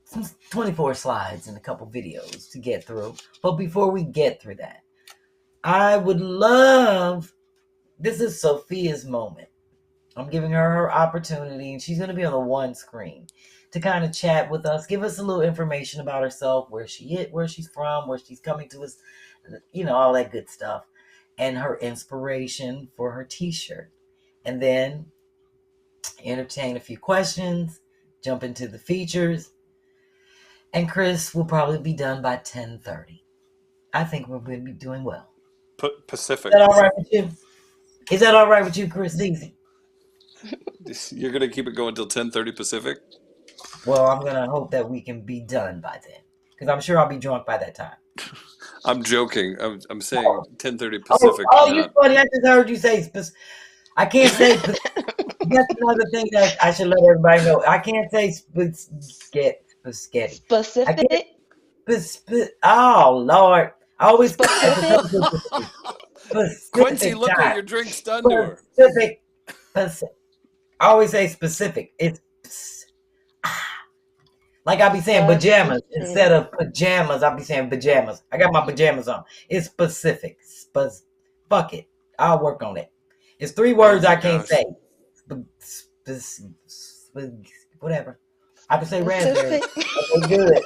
Some 24 slides and a couple videos to get through. But before we get through that, I would love, this is Sophia's moment. I'm giving her opportunity, and she's going to be on the one screen to kind of chat with us, give us a little information about herself, where she's from, where she's coming to us, all that good stuff, and her inspiration for her t-shirt. And then entertain a few questions, jump into the features, and Chris will probably be done by 10:30. I think we're going to be doing well. Pacific. Is that all right with you? Is that all right with you, Chris Deasy? You're gonna keep it going till 10:30 Pacific? Well, I'm gonna hope that we can be done by then, because I'm sure I'll be drunk by that time. I'm joking. I'm saying 10:30 Pacific. You're funny. I just heard you say I can't say. That's another thing that I should let everybody know. I can't say spaghetti. Specific. Oh Lord! I always Quincy, look what your drink's done to her. Specific. I always say specific. It's like I be saying pajamas instead of pajamas. I be saying pajamas. I got my pajamas on. It's specific. Fuck it. I'll work on it. It's 3 words I can't say. Whatever. I can say raspberry. Okay, good.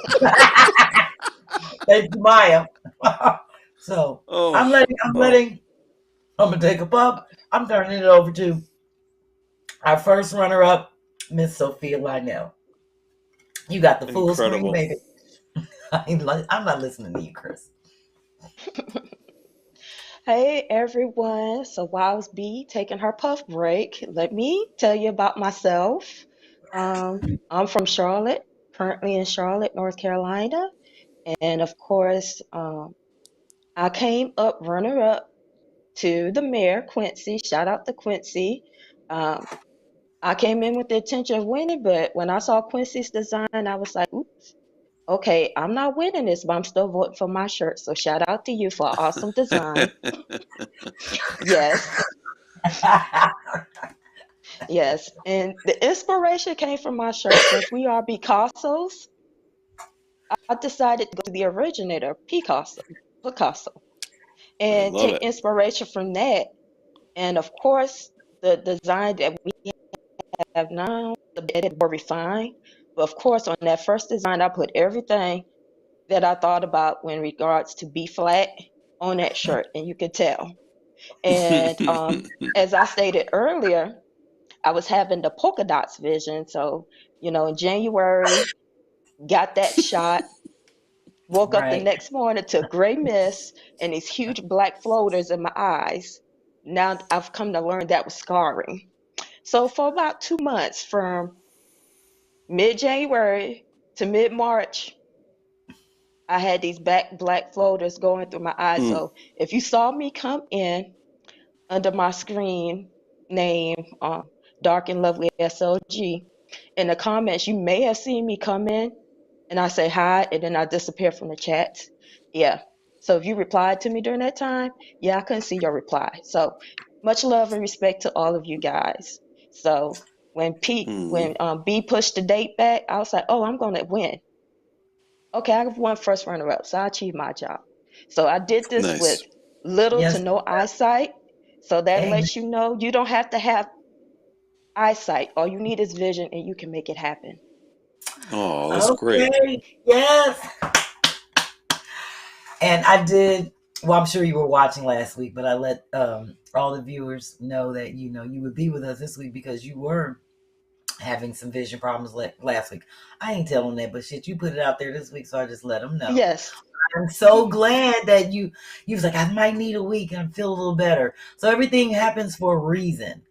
Thank you, Maya. So I'm gonna take a puff. I'm turning it over to our first runner-up, Miss Sophia Lynell. You got the full screen, baby. I'm not listening to you, Chris. Hey everyone. So while B taking her puff break, let me tell you about myself. I'm from Charlotte, currently in Charlotte, North Carolina. And of course, I came up runner-up to the mayor, Quincy. Shout out to Quincy. I came in with the intention of winning, but when I saw Quincy's design, I was like, oops, okay, I'm not winning this, but I'm still voting for my shirt. So shout out to you for an awesome design. Yes. Yes. And the inspiration came from my shirt. Since we are Picassos, I decided to go to the originator, Picasso, and take inspiration from that. And of course, the design that we have now, a bit more refined. But of course, on that first design, I put everything that I thought about in regards to BPhlat on that shirt, and you could tell. And as I stated earlier, I was having the polka dots vision. So, in January, got that shot. Woke up the Right. next morning to gray mist and these huge black floaters in my eyes. Now I've come to learn that was scarring. So for about 2 months, from mid-January to mid-March, I had these black floaters going through my eyes. So if you saw me come in under my screen name, Dark and Lovely SLG, in the comments, you may have seen me come in and I say hi, and then I disappear from the chats. Yeah. So if you replied to me during that time, yeah, I couldn't see your reply. So much love and respect to all of you guys. So when B pushed the date back, I was like, oh, I'm gonna win. Okay, I won first runner up, so I achieved my job. So I did this with Nice. little to Yes. no eyesight. So that Amen. lets you know you don't have to have eyesight. All you need is vision, and you can make it happen. Oh, that's great. Okay. Yes. And I did. Well, I'm sure you were watching last week, but I let all the viewers know that you would be with us this week because you were having some vision problems last week. I ain't telling that, but shit, you put it out there this week, so I just let them know. Yes. I'm so glad that you was like, I might need a week and I feel a little better. So everything happens for a reason.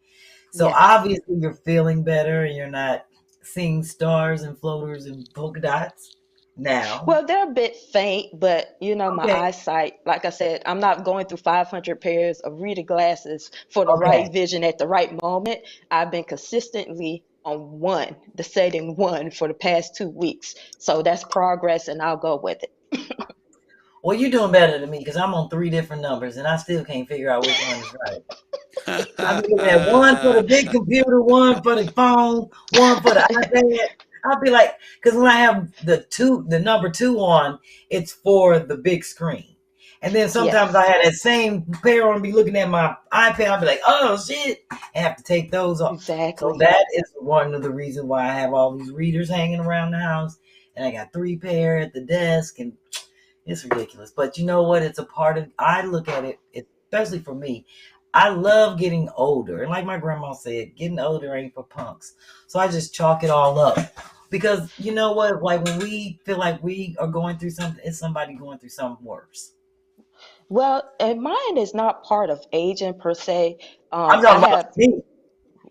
So Yes. obviously you're feeling better and you're not seeing stars and floaters and polka dots now. Well, they're a bit faint, but my Okay. eyesight, like I said, I'm not going through 500 pairs of reader glasses for the Okay. right vision at the right moment. I've been consistently on the setting 1 for the past 2 weeks. So that's progress, and I'll go with it. Well, you're doing better than me because I'm on 3 different numbers and I still can't figure out which one is right. I'm looking at 1 for the big computer, 1 for the phone, 1 for the iPad. I'll be like, because when I have the number 2 on, it's for the big screen. And then sometimes I have that same pair on, be looking at my iPad. I'll be like, oh shit, I have to take those off. Exactly. So that is one of the reasons why I have all these readers hanging around the house. And I got 3 pair at the desk, and it's ridiculous. But you know what? It's a part of, I look at it, especially for me, I love getting older. And like my grandma said, getting older ain't for punks. So I just chalk it all up. Because you know what? Like when we feel like we are going through something, it's somebody going through something worse. Well, and mine is not part of aging per se. I'm I talking about have, me.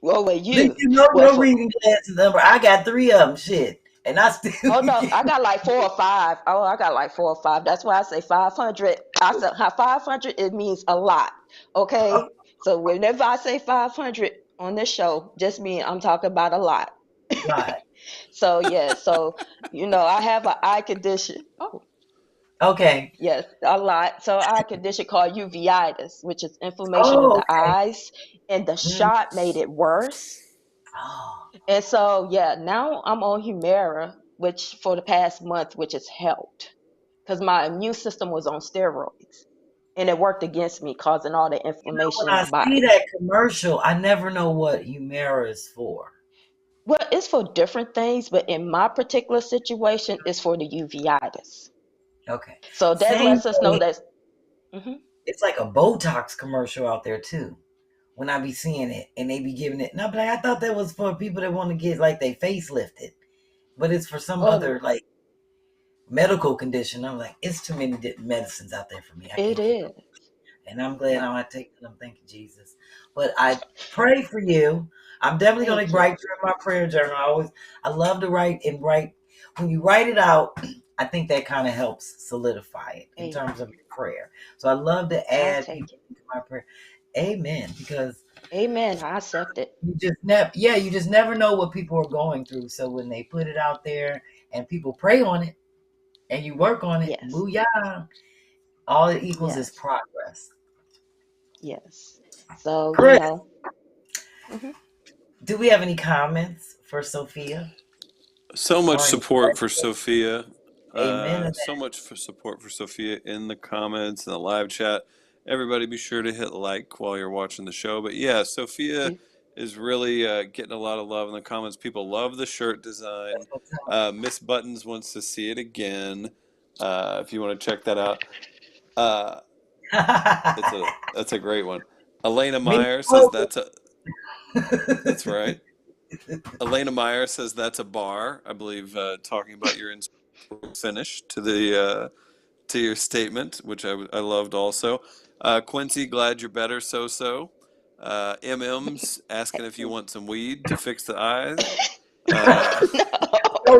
well, with At least you, you know well, your reading glasses number. I got 3 of them. Shit. And I still. oh no, I got like 4 or 5. Oh, I got like 4 or 5. That's why I say 500. I said 500. It means a lot. Okay, so whenever I say 500 on this show, just mean I'm talking about a lot. Right. So yeah, so I have an eye condition. Oh, Okay. yes, a lot. So eye condition called uveitis, which is inflammation of Oh, the okay. eyes, and the shot made it worse. Oh. And so, yeah, now I'm on Humira, which for the past month, which has helped because my immune system was on steroids and it worked against me, causing all the inflammation When in I my see body. that commercial, I never know what Humira is for. Well, it's for different things, but in my particular situation, it's for the uveitis. Okay. So that Same lets us know thing. that. Mhm. It's like a Botox commercial out there too. When I be seeing it and they be giving it, no, but I thought that was for people that want to get like they face lifted, but it's for some other like medical condition. I'm like, it's too many medicines out there for me. I It can't keep up. is. And I'm glad I'm not taking them. Thank you, Jesus. But I pray for you. I'm definitely going Thank to you. write through my prayer journal. I love to write and write. When you write it out, I think that kind of helps solidify it in terms of your prayer. So I love to I'll add take people it. to my prayer. Amen. Because Amen. I accept it. you just never know what people are going through. So when they put it out there and people pray on it and you work on it, Yes. booyah, all it equals is Yes. progress. Yes. So, Chris, mhm. do we have any comments for Sophia? So much Or any support for questions? Sophia. Amen. So much for support for Sophia in the comments and the live chat. Everybody be sure to hit like while you're watching the show. But yeah, Sophia is really getting a lot of love in the comments. People love the shirt design. Miss Buttons wants to see it again. If you want to check that out. That's a great one. Elena Me Meyer says too. That's right. Elena Meyer says that's a bar. I believe talking about your finish to your statement, which I loved also. Quincy, glad you're better. So. MM's asking if you want some weed to fix the eyes. No,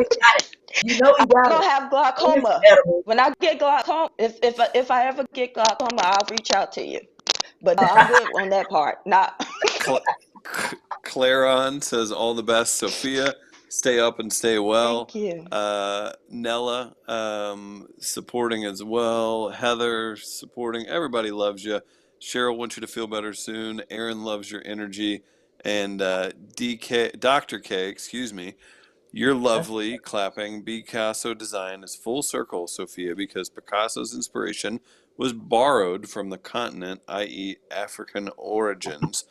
You know he I got don't it. have glaucoma. When I get glaucoma, if I ever get glaucoma, I'll reach out to you. But no, I'm good on that part. Not. Claron says all the best, Sophia. Stay up and stay well. Thank you. Nella supporting as well. Heather supporting. Everybody loves you. Cheryl wants you to feel better soon. Aaron loves your energy. And Dr. K, excuse me. You're lovely, clapping. Picasso design is full circle, Sophia, because Picasso's inspiration was borrowed from the continent, i.e. African origins.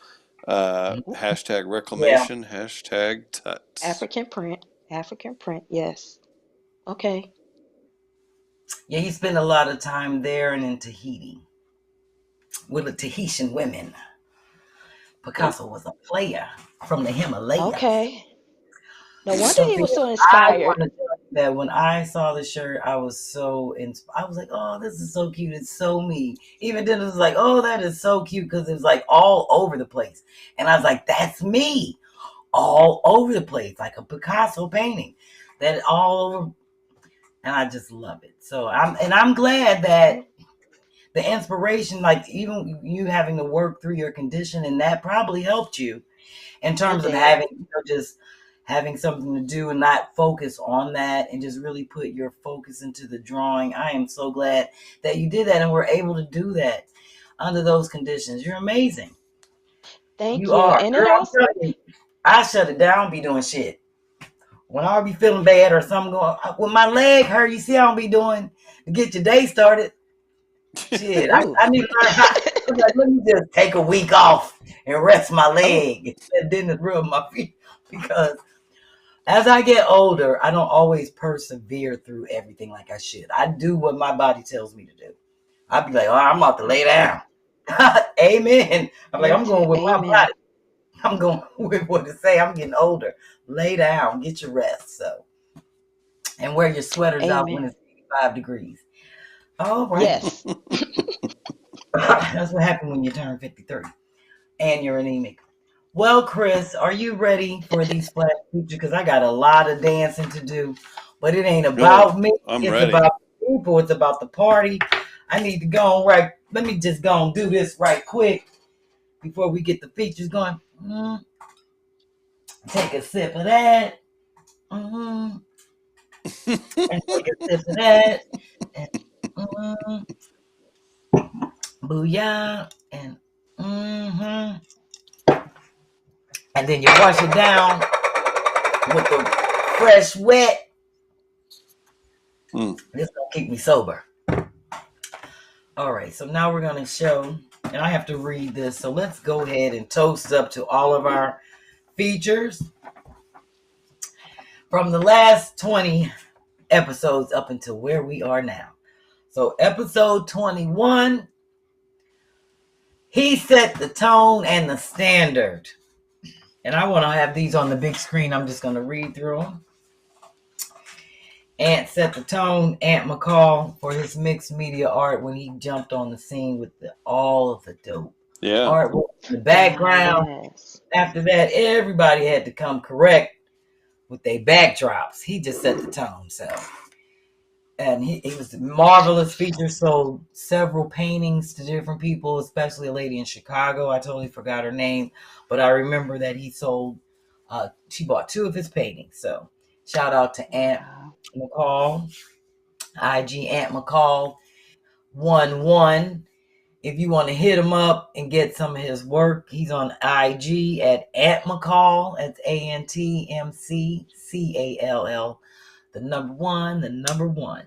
Hashtag reclamation, hashtag tuts. African print, yes. Okay. Yeah, he spent a lot of time there and in Tahiti with the Tahitian women. Picasso was a player from the Himalayas. Okay. No wonder he was so inspired. I want to tell you that when I saw the shirt, I was so inspired. I was like, oh, this is so cute. It's so me. Even then, it was like, oh, that is so cute, because it was like all over the place. And I was like, that's me. All over the place, like a Picasso painting. That all over. And I just love it. So I'm glad that the inspiration, like even you having to work through your condition, and that probably helped you in terms of having, just having something to do and not focus on that and just really put your focus into the drawing. I am so glad that you did that and were able to do that under those conditions. You're amazing. Thank you. Are. And Girl, I shut it down, be doing shit. When I be feeling bad or something going, when my leg hurt, you see how I be doing to get your day started. Shit, I need to learn how. Like, let me just take a week off and rest my leg and then rub my feet, because as I get older, I don't always persevere through everything like I should. I do what my body tells me to do. I'd be like, oh, I'm about to lay down. Amen. I'm like, I'm going with my body. I'm going with what to say. I'm getting older. Lay down, get your rest. So, and wear your sweaters out when it's 85 degrees. Oh, right. Yes. That's what happened when you turn 53 and you're anemic. Well, Chris, are you ready for these flash features? Because I got a lot of dancing to do, but it ain't about me. I'm it's ready. About the people. It's about the party. I need to go on right. Let me just go and do this right quick before we get the features going. Take a sip of that. And take a sip of that. And, booyah. And and then you wash it down with the fresh wet. This gonna keep me sober. All right, so now we're gonna show, and I have to read this. So let's go ahead and toast up to all of our features from the last 20 episodes up until where we are now. So episode 21, he set the tone and the standard. And I want to have these on the big screen. I'm just going to read through them. Ant set the tone. Ant McCall for his mixed media art when he jumped on the scene with all of the dope art in the background. Yes. After that, everybody had to come correct with their backdrops. He just set the tone. So, and it was a marvelous feature. Sold several paintings to different people, especially a lady in Chicago. I totally forgot her name, but I remember that he sold. She bought 2 of his paintings. So, shout out to Ant McCall, IG Ant McCall 11. If you want to hit him up and get some of his work, he's on IG at Ant McCall. That's ANTMCCALL. The number 1.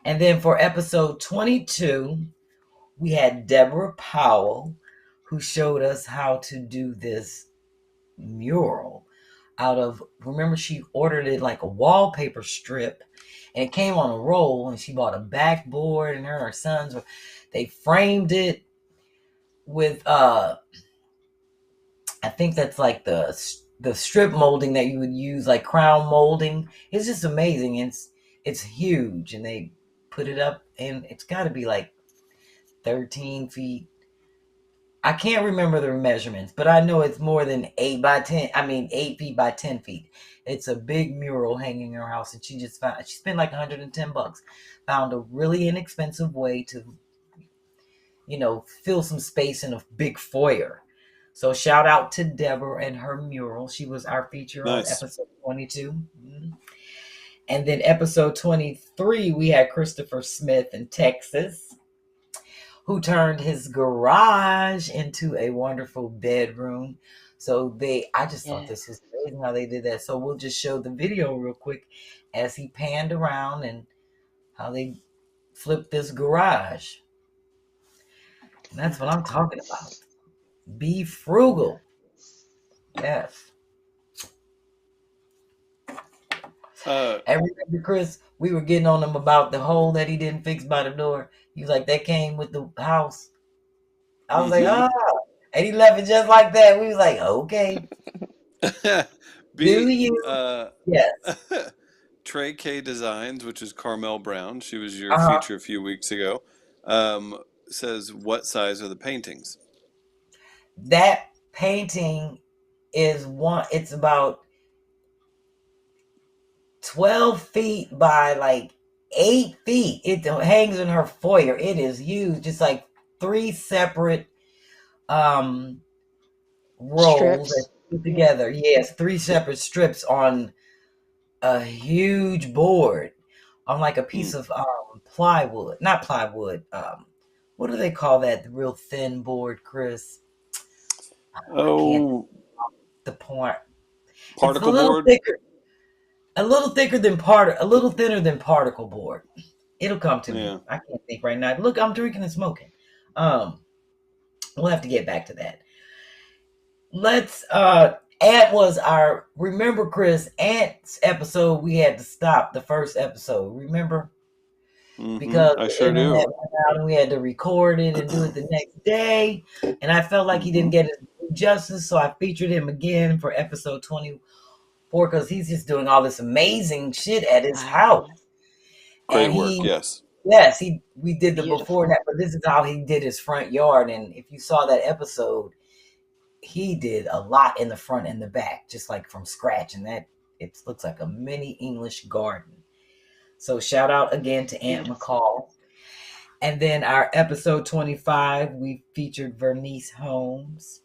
And then for episode 22, we had Deborah Powell, who showed us how to do this mural out of, remember, she ordered it like a wallpaper strip, and it came on a roll, and she bought a backboard, and her sons, they framed it with I think that's like the strip molding that you would use, like crown molding. It's just amazing. It's huge, and they put it up, and it's got to be like 13 feet. I can't remember the measurements, but I know it's more than 8 by 10. I mean, 8 feet by 10 feet. It's a big mural hanging in her house, and she spent like $110. Found a really inexpensive way to, fill some space in a big foyer. So shout out to Deborah and her mural. She was our feature on episode 22. Mm-hmm. And then episode 23, we had Christopher Smith in Texas, who turned his garage into a wonderful bedroom. So I just thought this was amazing how they did that. So we'll just show the video real quick as he panned around and how they flipped this garage. And that's what I'm talking about. Be frugal. Yes. And remember, Chris, we were getting on him about the hole that he didn't fix by the door. He was like, that came with the house. I was like, and he left it just like that. We was like, okay. Do you? Yes. Trey K Designs, which is Carmel Brown. She was your feature a few weeks ago. Says, what size are the paintings? That painting is it's about 12 feet by like 8 feet. It hangs in her foyer. It is huge. It's like 3 separate rolls that put together. Yes, 3 separate strips on a huge board, on like a piece of plywood. Not plywood. What do they call that? The real thin board, Chris? The part. Particle board. Thicker. A little thinner than particle board. It'll come to me. I can't think right now. Look, I'm drinking and smoking. We'll have to get back to that. Let's Ant was remember, Chris, Ant's episode, we had to stop the first episode. Remember? Because I sure do. Went out and we had to record it and do it the next day. And I felt like he didn't get it justice, so I featured him again for episode 24 because he's just doing all this amazing shit at his house. Great work, yes. Yes, we did the before that, but this is how he did his front yard. And if you saw that episode, he did a lot in the front and the back, just like from scratch. And it looks like a mini English garden. So shout out again to Aunt McCall. And then our episode 25, we featured Vernice Holmes.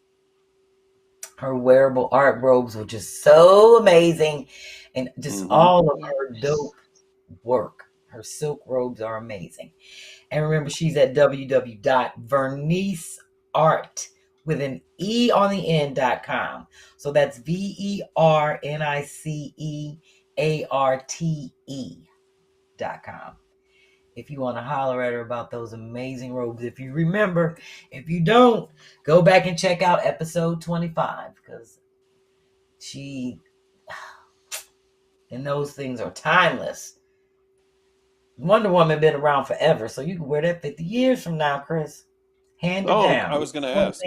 Her wearable art robes were just so amazing. And just all of her dope work. Her silk robes are amazing. And remember, she's at www.verniceart with an E on the end.com. So that's VERNICEARTE.com. If you want to holler at her about those amazing robes. If you remember, if you don't, go back and check out episode 25 because and those things are timeless. Wonder Woman been around forever, so you can wear that 50 years from now, Chris. Hand it down. I was going to ask.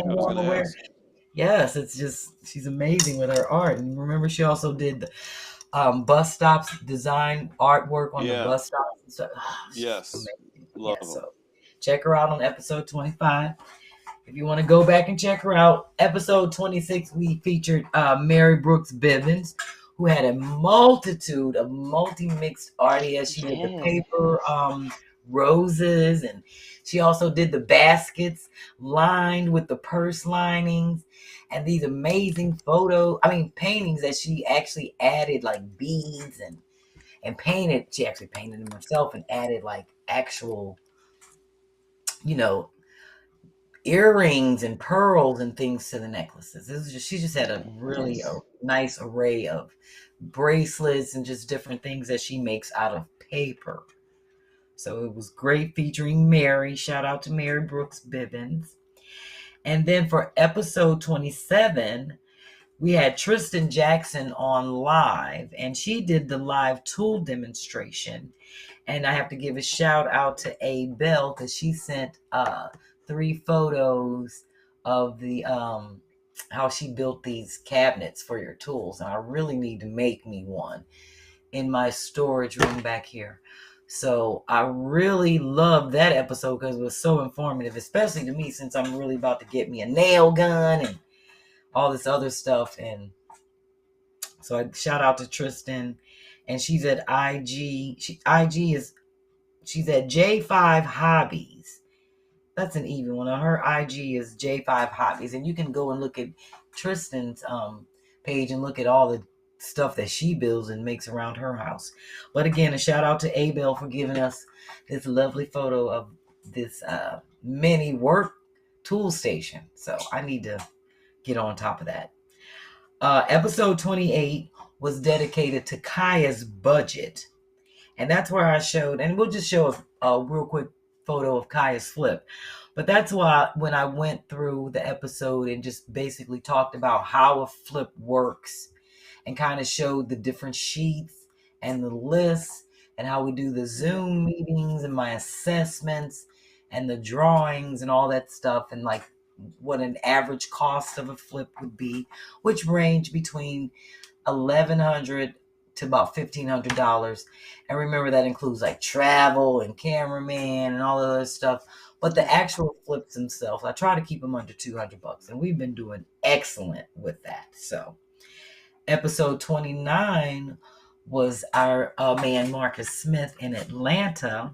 Yes, it's just, she's amazing with her art. And remember, she also did the bus stops, design artwork on the bus stops and stuff. Yes. Love them. So check her out on episode 25. If you want to go back and check her out, episode 26, we featured Mary Brooks Bivens, who had a multitude of multi-mixed artists. She did the paper roses, and she also did the baskets lined with the purse linings and these amazing paintings that she actually added like beads and painted. She actually painted them herself and added like actual, earrings and pearls and things to the necklaces. She just had a really nice array of bracelets and just different things that she makes out of paper. So it was great featuring Mary. Shout out to Mary Brooks Bivens. And then for episode 27, we had Tristan Jackson on live, and she did the live tool demonstration. And I have to give a shout out to A. Bell because she sent 3 photos of the how she built these cabinets for your tools. And I really need to make me one in my storage room back here. So I really loved that episode because it was so informative, especially to me since I'm really about to get me a nail gun and all this other stuff. And so I shout out to Tristan, and she's at IG. She's at J5 Hobbies. That's an even one. Her IG is J5 Hobbies, and you can go and look at Tristan's page and look at all the stuff that she builds and makes around her house. But again, a shout out to Abel for giving us this lovely photo of this mini work tool station. So I need to get on top of that. Episode 28 was dedicated to Kaya's budget. And that's where I showed, and we'll just show a real quick photo of Kaya's flip. But that's why when I went through the episode and just basically talked about how a flip works and kind of showed the different sheets and the lists and how we do the Zoom meetings and my assessments and the drawings and all that stuff, and like what an average cost of a flip would be, which range between $1,100 to about $1,500. And remember, that includes like travel and cameraman and all the other stuff. But the actual flips themselves, I try to keep them under $200, and we've been doing excellent with that. So episode 29 was our man Marcus Smith in Atlanta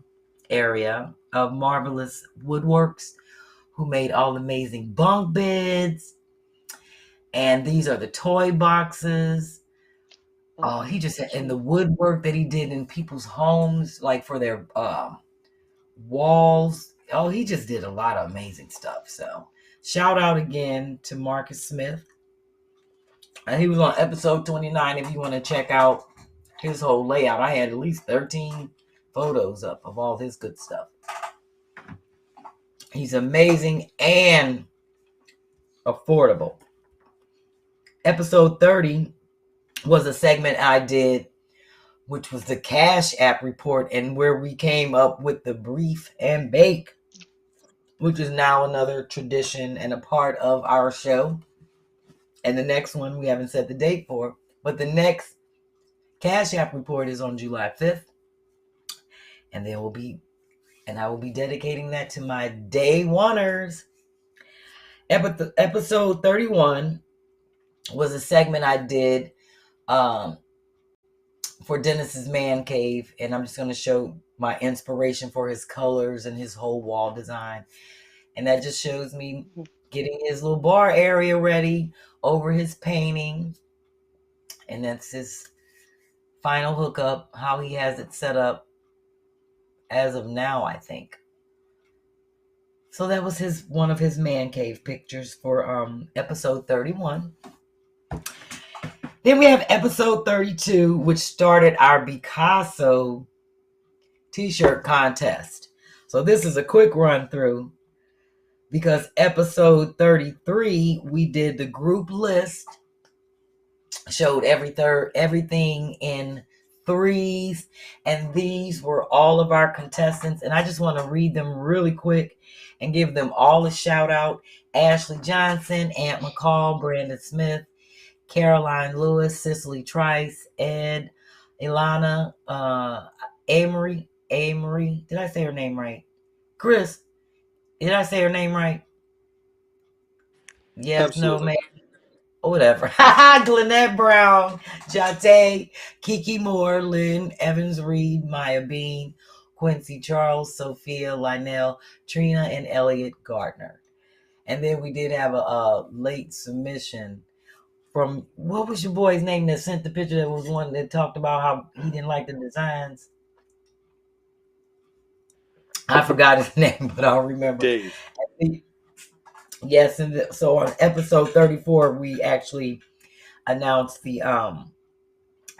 area of Marvelous Woodworks, who made all amazing bunk beds. And these are the toy boxes. Oh, he just, and the woodwork that he did in people's homes, like for their walls. Oh, he just did a lot of amazing stuff. So shout out again to Marcus Smith. And he was on episode 29 if you want to check out his whole layout. I had at least 13 photos up of all his good stuff. He's amazing and affordable. Episode 30 was a segment I did, which was the CashApp report, and where we came up with the brief and bake, which is now another tradition and a part of our show. And the next one we haven't set the date for, but the next CashApp report is on July 5th. And I will be dedicating that to my day oneers. Episode 31 was a segment I did for Dennis's man cave, and I'm just going to show my inspiration for his colors and his whole wall design. And that just shows me getting his little bar area ready over his painting. And that's his final hookup, how he has it set up as of now, I think. So that was one of his man cave pictures for episode 31. Then we have episode 32, which started our Picasso t-shirt contest. So this is a quick run through, because episode 33, we did the group list, showed everything in threes, and these were all of our contestants. And I just want to read them really quick and give them all a shout out. Ashley Johnson, Aunt McCall, Brandon Smith, Caroline Lewis, Cicely Trice, Ed, Ilana, Amory. Did I say her name right? Chris, did I say her name right? Yes, Absolutely. no, maybe. Whatever. Glenette Brown, Jate, Kiki Moore, Lynn Evans Reed, Maya Bean, Quincy Charles, Sophia Lionel, Trina, and Elliot Gardner. And then we did have a late submission from, what was your boy's name that sent the picture, that was one that talked about how he didn't like the designs? I forgot his name, but I'll remember. Dave. Yes, and so on episode 34, we actually announced the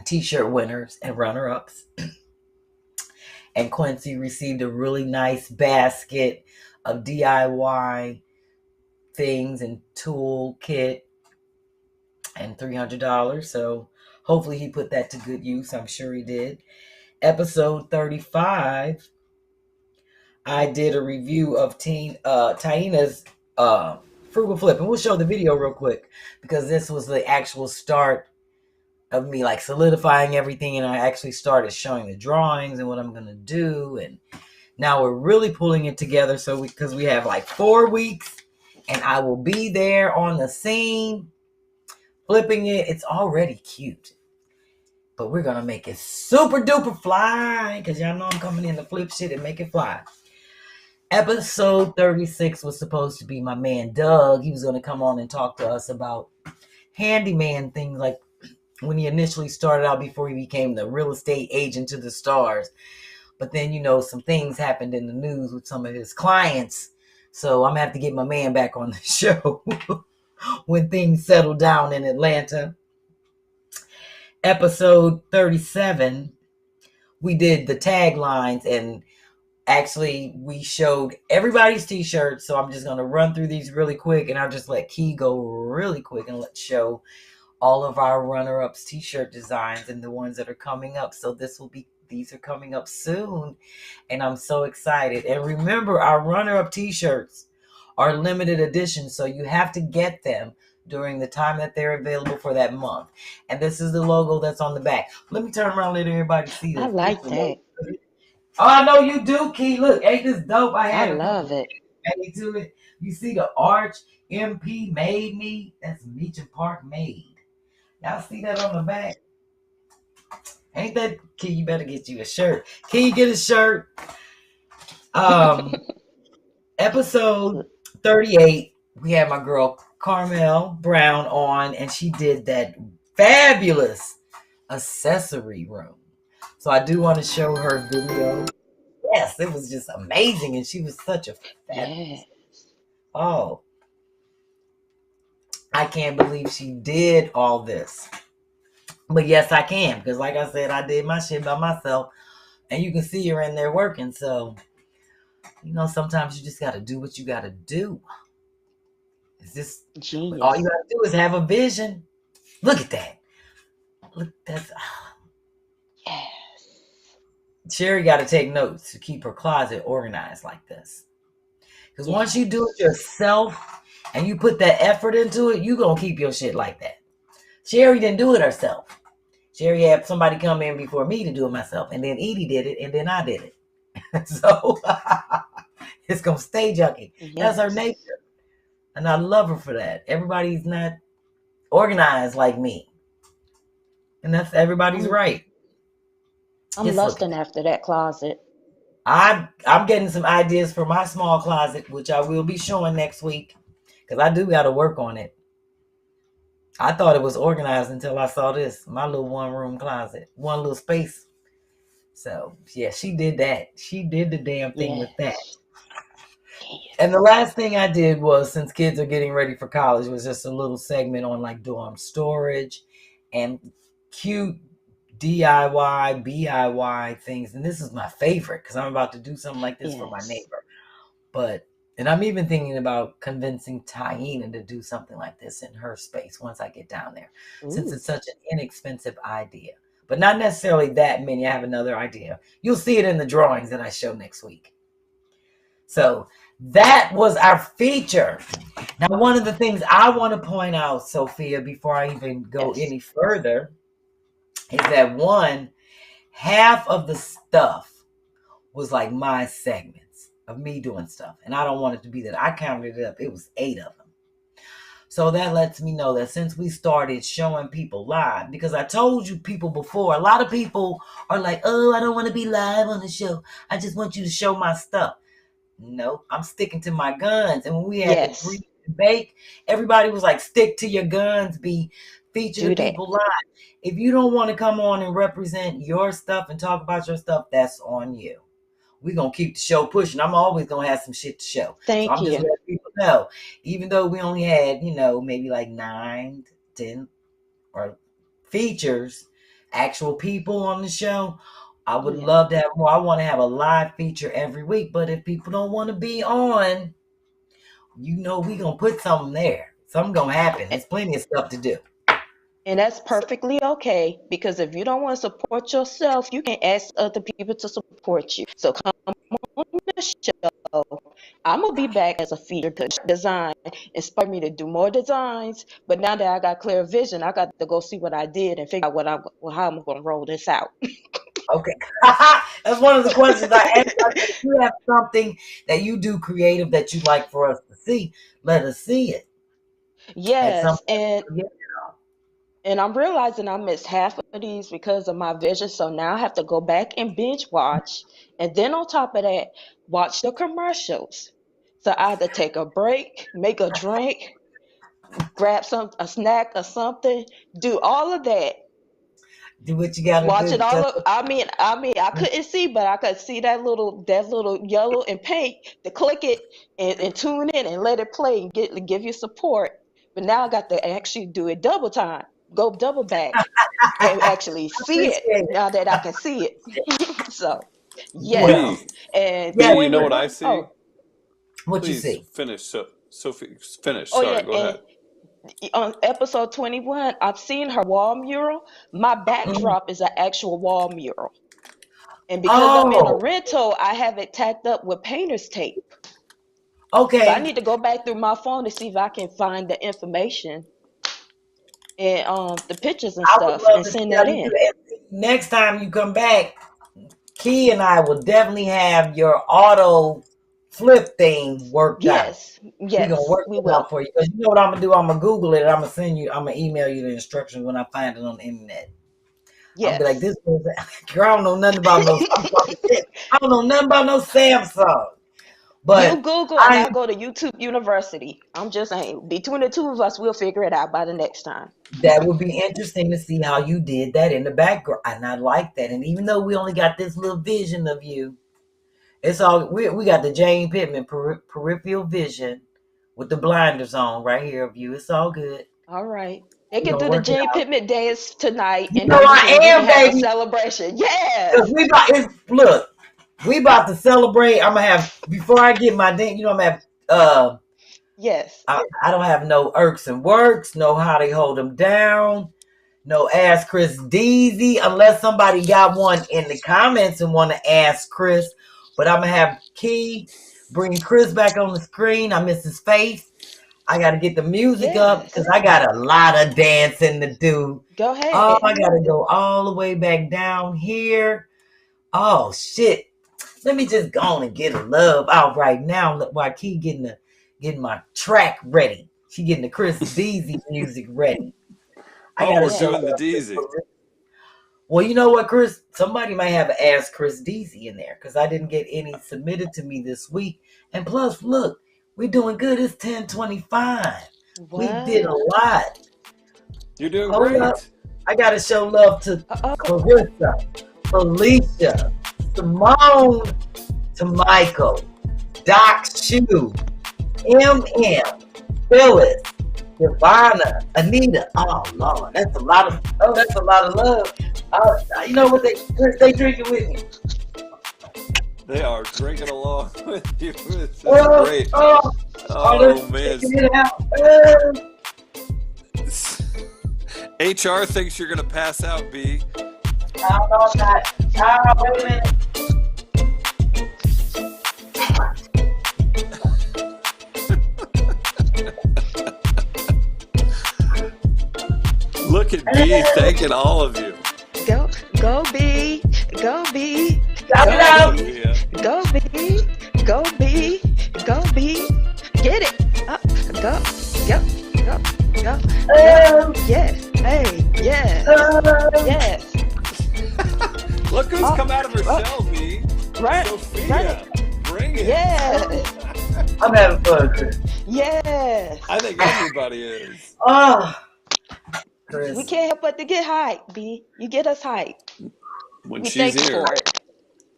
t-shirt winners and runner-ups. And Quincy received a really nice basket of DIY things and tool kit and $300. So hopefully he put that to good use. I'm sure he did. Episode 35, I did a review of Taina's frugal flip, and we'll show the video real quick because this was the actual start of me like solidifying everything, and I actually started showing the drawings and what I'm gonna do, and now we're really pulling it together. So because we have like 4 weeks, and I will be there on the scene flipping it. It's already cute, but we're gonna make it super duper fly because y'all know I'm coming in to flip shit and make it fly. Episode 36 was supposed to be my man Doug. He was going to come on and talk to us about handyman things, like when he initially started out before he became the real estate agent to the stars. But then, some things happened in the news with some of his clients. So I'm going to have to get my man back on the show when things settle down in Atlanta. Episode 37, we did the taglines, and actually, we showed everybody's t-shirts, so I'm just going to run through these really quick, and I'll just let Key go really quick and let's show all of our runner-ups t-shirt designs and the ones that are coming up. So these are coming up soon, and I'm so excited. And remember, our runner-up t-shirts are limited edition, so you have to get them during the time that they're available for that month. And this is the logo that's on the back. Let me turn around and let everybody see this. I like that. Oh, I know you do, Key. Look, ain't this dope? I love it. Added to it. You see the arch, MP made me. That's Meacham Park made. Y'all see that on the back? Ain't that, Key? You better get you a shirt. Key, get a shirt. Episode 38, we had my girl Carmel Brown on, and she did that fabulous accessory room. So I do want to show her video. Yes, it was just amazing, and she was such a fabulous. Oh, I can't believe she did all this. But yes, I can, because like I said, I did my shit by myself, and you can see her in there working. So, sometimes you just got to do what you got to do. It's just genius. All you got to do is have a vision. Look at that. Look, that's. Yes. Sherri got to take notes to keep her closet organized like this. Because once you do it yourself and you put that effort into it, you're going to keep your shit like that. Sherri didn't do it herself. Sherri had somebody come in before me to do it myself. And then Edie did it, and then I did it. So it's going to stay junky. Yes. That's her nature. And I love her for that. Everybody's not organized like me. And that's everybody's right. I'm lusting after that closet. I'm getting some ideas for my small closet, which I will be showing next week, because I do got to work on it. I thought it was organized until I saw this, my little one-room closet, one little space. So, yeah, she did that. She did the damn thing with that. And the last thing I did was, since kids are getting ready for college, was just a little segment on like dorm storage and cute DIY, BIY things. And this is my favorite because I'm about to do something like this for my neighbor. And I'm even thinking about convincing Taina to do something like this in her space once I get down there, since it's such an inexpensive idea. But not necessarily that many. I have another idea. You'll see it in the drawings that I show next week. So that was our feature. Now, one of the things I want to point out, Sophia, before I even go any further, is that half of the stuff was like my segments of me doing stuff. And I don't want it to be that. I counted it up. It was 8 of them. So that lets me know that since we started showing people live, because I told you people before, a lot of people are like, oh, I don't want to be live on the show. I just want you to show my stuff. No, I'm sticking to my guns. And when we had the breathe and bake, everybody was like, stick to your guns, be featuring people live. If you don't want to come on and represent your stuff and talk about your stuff, that's on you. We're going to keep the show pushing. I'm always going to have some shit to show. Thank you. Just letting people know. Even though we only had, maybe like 9, 10 or features, actual people on the show, I would love to have more. I want to have a live feature every week. But if people don't want to be on, we're going to put something there. Something going to happen. There's plenty of stuff to do. And that's perfectly okay, because if you don't want to support yourself, you can ask other people to support you. So come on the show I'm gonna be back as a feature design, inspire me to do more designs. But now that I got clear vision, I got to go see what I did and figure out how I'm gonna roll this out. Okay. That's one of the questions I asked. I said, if you have something that you do creative that you'd like for us to see, let us see it at some Yes, point. Yeah. and I'm realizing I missed half of these because of my vision. So now I have to go back and binge watch, and then on top of that, watch the commercials. So I either take a break, make a drink, grab a snack or something, do all of that. Do what you gotta Watch do. it all up. I couldn't see, but I could see that little yellow and pink to click it and tune in and let it play and give you support. But now I got to actually do it double time, go double back and actually see it Appreciate it. now that I can see it. So Well, yes, and B, yeah, you know what I see? oh what you Please see? finish. Sophie, finish. oh Sorry, yeah, go ahead. and on episode 21, I've seen her wall mural. My backdrop is an actual wall mural. And because I'm in a Oh, rental, I have it tacked up with painter's tape. So I okay. need to go back through my phone to see if I can find the information and the pictures and I would stuff love and to see send how that you do in. it. Next time you come back, Key and I will definitely have your auto flip thing worked out. We're gonna Yes, work we it out will. for you. Because you know what I'm gonna do? I'm gonna Google it and I'm gonna email you the instructions when I find it on the internet. I'm gonna be like, Yes. this person, girl, I don't know nothing about no I'm talking shit. I don't know nothing about no Samsung. You But Google and I I'll go to YouTube University. I'm just saying, between the two of us, we'll figure it out by the next time. that would be interesting to see how you did that in the background. And I like that. And even though we only got this little vision of you, it's all we got the Jane Pittman peripheral vision with the blinders on right here of you. It's all good. All right. They We're can gonna do the work it Jane out. Pittman dance tonight, You and know then we I can really am, have a baby. celebration. Cause Yes. look, we about to celebrate. I'm gonna have before I get my dance. You know I'm gonna have Yes. I don't have no irks and works. Know how they hold them down. No ask Chris Deasy unless somebody got one in the comments and want to ask Chris. But I'm gonna have Key bring Chris back on the screen. I miss his face. I gotta get the music up because Yes. I got a lot of dancing to do. Go Oh, ahead. I gotta go all the way back down here. Oh shit. Let me just go on and get a love out right now while Key getting my track ready. She getting the Chris Deasy music ready. I Oh, gotta we're show doing the her. Deasy. Well, you know what, Chris? Somebody might have asked Chris Deasy in there because I didn't get any submitted to me this week. And plus, look, we're doing good. It's 10:25. We did a What? lot. You're doing Hold great. up. I gotta show love to Uh-oh. Clarissa, Felicia, Simone, to Michael, Doc Shoe, MM, Phyllis, Ivana, Anita. Oh Lord, that's a lot of love. You know what they drinking with me? They are drinking along with you. This is Oh, great. oh, Oh, man. checking it out. HR thinks you're going to pass out, B. I don't know that. Wait a minute. Look at B thanking all of you. Go B. Go B. Shout it out. Yeah. Go B. Go B. Go B. Get it. Go. Yes. Hey. Yes. Yes. Look who's come out of her shell, B. Right. Sophia. Bring it. Yes. I'm having fun, Chris. Yes. I think everybody is. Oh, Chris. We can't help but to get hyped, B. You get us hyped. When We she's thank you here. for it.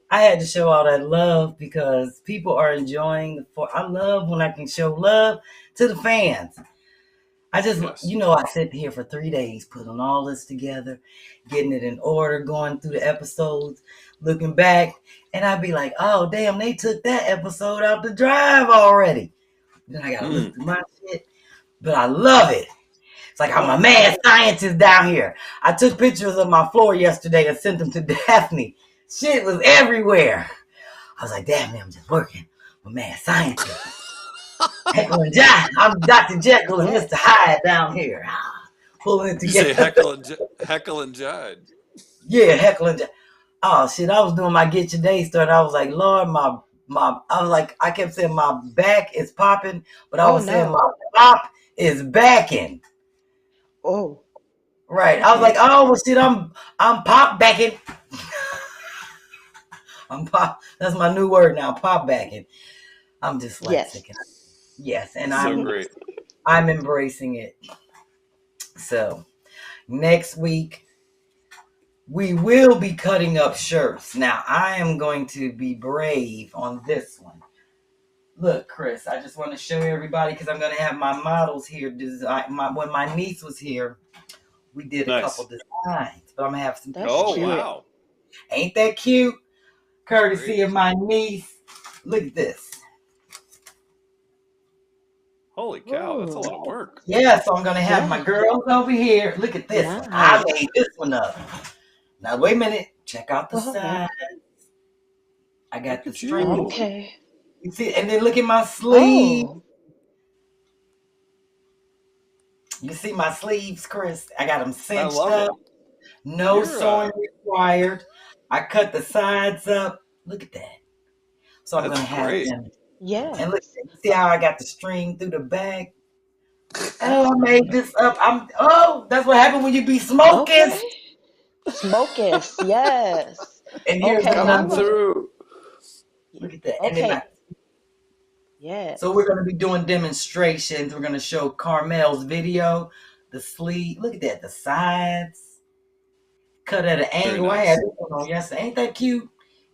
I had to show all that love because people are enjoying I love when I can show love to the fans. I just, Yes. I sit here for 3 days, putting all this together, getting it in order, going through the episodes, looking back, and I'd be like, oh, damn, they took that episode out the drive already. Then I got to look through my shit, but I love it. It's like I'm a mad scientist down here. I took pictures of my floor yesterday and sent them to Daphne. Shit was everywhere. I was like, damn, I'm just working. a mad scientist. Heckle and Jive. I'm Dr. Jekyll and Mr. Hyde down here. Pulling it You say together. heckle and jive. Yeah, heckle and Jive. Oh shit! I was doing my Get Your Day start. I was like, Lord, I was like, I kept saying my back is popping, but I was saying my pop is backing. Oh. Right. I was like, oh well, shit, I'm pop backing. I'm pop. That's my new word now. Pop backing. I'm dyslexic. Yes, and Great. I'm embracing it. So next week we will be cutting up shirts. Now I am going to be brave on this one. Look, Chris, I just want to show everybody because I'm going to have my models here. When my niece was here, we did a couple designs, but I'm going to have some. Wow! Ain't that cute? Courtesy of my niece. Look at this. Holy cow, that's a lot of work. Yeah, so I'm going to have my girls over here. Look at this one. I made this one up. Now, wait a minute. Check out the sides. I got the string. Okay. You see, and then look at my sleeve. You see my sleeves, Chris? I got them cinched up. No sewing required. I cut the sides up. Look at that. So I'm going to have them. Yeah. And look, see how I got the string through the back? Oh, I made this up. That's what happened when you be smoking. Okay. Smoking, yes. And here's coming through. Look at that. Okay. Yeah. So we're going to be doing demonstrations. We're going to show Carmel's video, the sleeve. Look at that, the sides. Cut at an angle. Nice. I had this one on yesterday. Ain't that cute?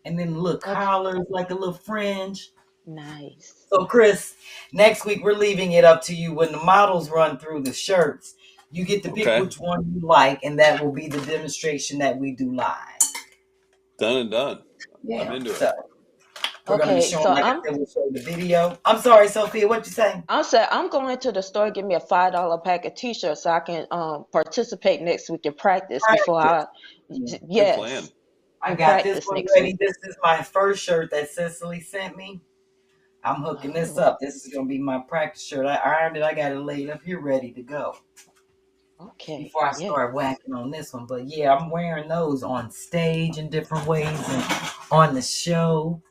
And then the little collars, like a little fringe. Nice. So, Chris, next week we're leaving it up to you. When the models run through the shirts, you get to pick which one you like, and that will be the demonstration that we do live. Done and done. Yeah. I'm into it. We're going to be showing, we'll show the video. I'm sorry, Sophia, what you saying? I'm going to the store, give me a $5 pack of t-shirts so I can participate next week in practice before I. Good plan. I got this one ready. This is my first shirt that Cicely sent me. I'm hooking this up. This is going to be my practice shirt. I ironed it. I got it laid up here ready to go. Okay. Before I start whacking on this one. But yeah, I'm wearing those on stage in different ways and on the show.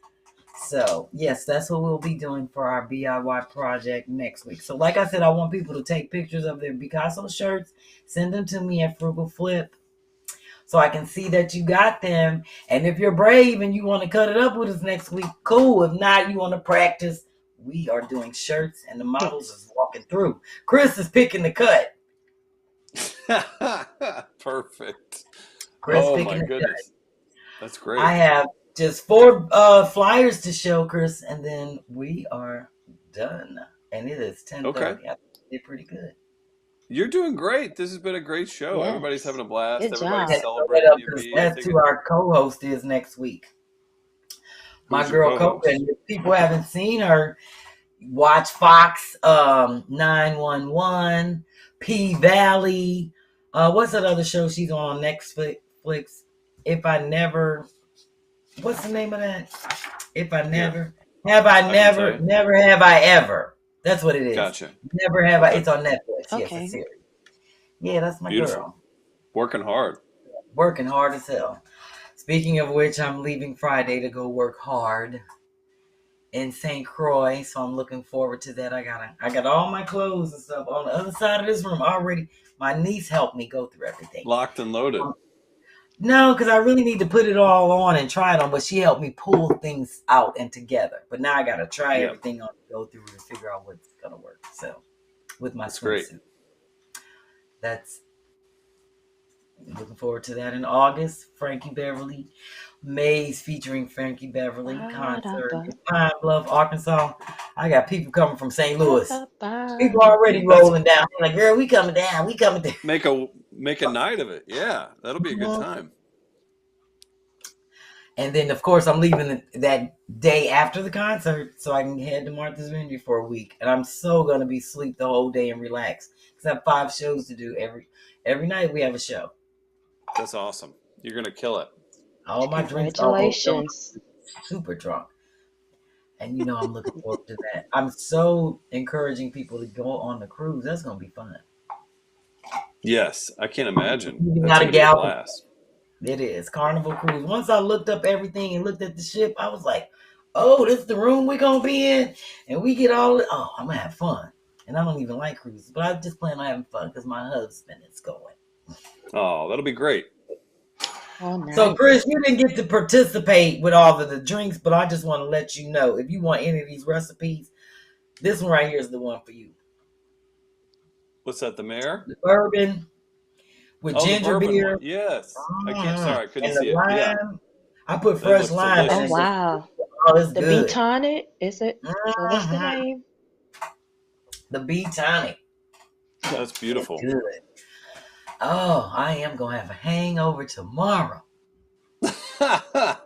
So, yes, that's what we'll be doing for our DIY project next week. So, like I said, I want people to take pictures of their Picasso shirts, send them to me at Frugal Phlip so I can see that you got them. And if you're brave and you want to cut it up with us next week, cool. If not, you want to practice, we are doing shirts and the models is walking through. Chris is picking the cut. Perfect. Chris my goodness. Cut. That's great. I have just 4 flyers to show, Chris, and then we are done. And it is 10:30. Okay. I did pretty good. You're doing great. This has been a great show. Yes. Everybody's having a blast. Good Everybody's celebrating you. That's who our co-host is next week. My girl Coca. And if people haven't seen her, watch Fox 911, P Valley. What's that other show she's on Netflix? If I Never. What's the name of that? If I Never. Have I never. Never have I ever. That's what it is. Gotcha. Never have I. It's on Netflix. Okay. Yes, it's series. Yeah, that's my girl. Working hard. Working hard as hell. Speaking of which, I'm leaving Friday to go work hard in St. Croix, so I'm looking forward to that. I got all my clothes and stuff on the other side of this room already. My niece helped me go through everything. Locked and loaded. No, because I really need to put it all on and try it on, but she helped me pull things out and together. But now I got to try everything on, go through and figure out what's going to work. So, with my swimsuit. That's looking forward to that in August. Frankie Beverly, Maze featuring Frankie Beverly concert in Pine Bluff, Arkansas. I got people coming from St. Louis. People already rolling down. I'm like, girl, we coming down. We coming down. Make a night of it. Yeah, that'll be a good time. And then, of course, I'm leaving that day after the concert so I can head to Martha's Vineyard for a week. And I'm so going to be asleep the whole day and relax. Because I have 5 shows to do. Every night we have a show. That's awesome. You're going to kill it. All my drinks. Congratulations. Super drunk. And I'm looking forward to that. I'm so encouraging people to go on the cruise. That's gonna be fun. Yes, I can't imagine. You That's got a going to be a gal. blast. It is Carnival Cruise. Once I looked up everything and looked at the ship, I was like, "Oh, this is the room we're gonna be in, and we get all. Oh, I'm gonna have fun." And I don't even like cruises, but I just plan on having fun because my husband is going. Oh, that'll be great. Oh, nice. So, Chris, you didn't get to participate with all of the drinks, but I just want to let you know if you want any of these recipes, this one right here is the one for you. What's that? The mayor? The bourbon with ginger the bourbon beer. one. Yes. I can't. Sorry, I couldn't And see the it. lime. Yeah. I put That fresh looks lime. Oh, delicious. wow. Oh, it's The good. B-tonic, is it? So what's the name? The B-tonic. That's beautiful. Good. Oh, I am gonna have a hangover tomorrow. I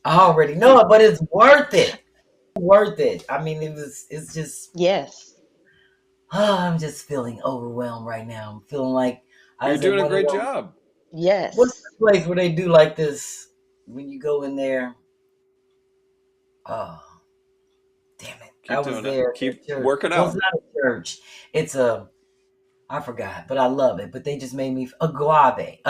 already know it, but it's worth it. Worth it. I mean, it's just, Yes. I'm just feeling overwhelmed right now. I'm feeling like You're doing a great job. Yes. What's the place where they do like this when you go in there? Oh, damn it. Keep I was doing there. it. Keep Church. working Well, out. it's not a church. It's I forgot, but I love it. But they just made me agape.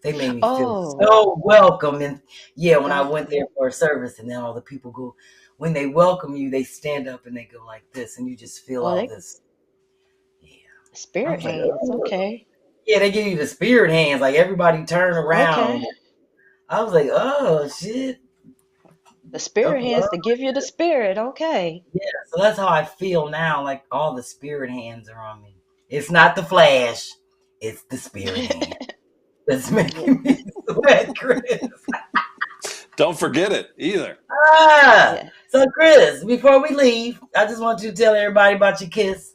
They made me feel so welcome. And yeah, when I went there for a service, and then all the people go, when they welcome you, they stand up and they go like this, and you just feel all this. Yeah. Spirit hands. Okay. Yeah, they give you the spirit hands. Like everybody turn around. Okay. I was like, oh shit. The spirit hands to give you the spirit. Okay. Yeah, so that's how I feel now. Like all the spirit hands are on me. It's not the flash, it's the spirit hand that's making me sweat, Chris. Don't forget it either. So Chris, before we leave, I just want you to tell everybody about your kiss.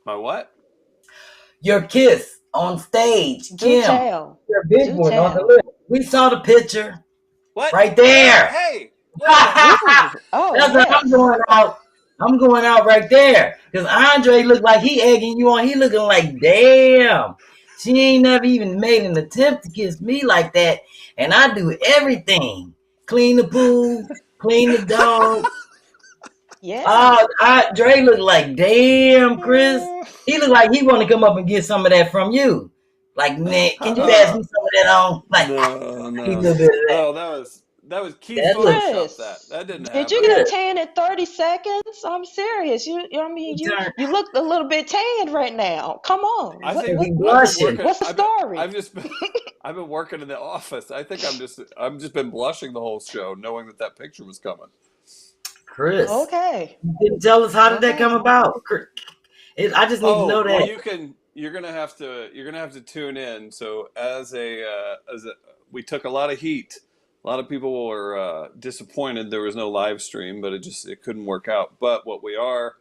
My what? Your kiss on stage. Do Kim, tell. your big Do one on the tell. list. We saw the picture. What? Right there. Hey. Oh, That's yes. what I'm going out. I'm going out right there. Because Andre looked like he egging you on. He looking like, damn. She ain't never even made an attempt to kiss me like that. And I do everything. Clean the pool, clean the dog. Yeah. Dre looked like, damn, Chris. He looked like he want to come up and get some of that from you. Like, Nick, can you pass me some of that on? Like, no. a little bit of that. Oh, that was Keith Photoshop. That didn't happen. Did you get a tan in 30 seconds? I'm serious. You look a little bit tanned right now. Come on. I think what's the story? I've been working in the office. I think I've just been blushing the whole show, knowing that picture was coming. Chris. Okay. You didn't tell us how did that come about? I just need to know that. Well, you're gonna have to tune in. So we took a lot of heat. A lot of people were disappointed there was no live stream, but it couldn't work out. But what we are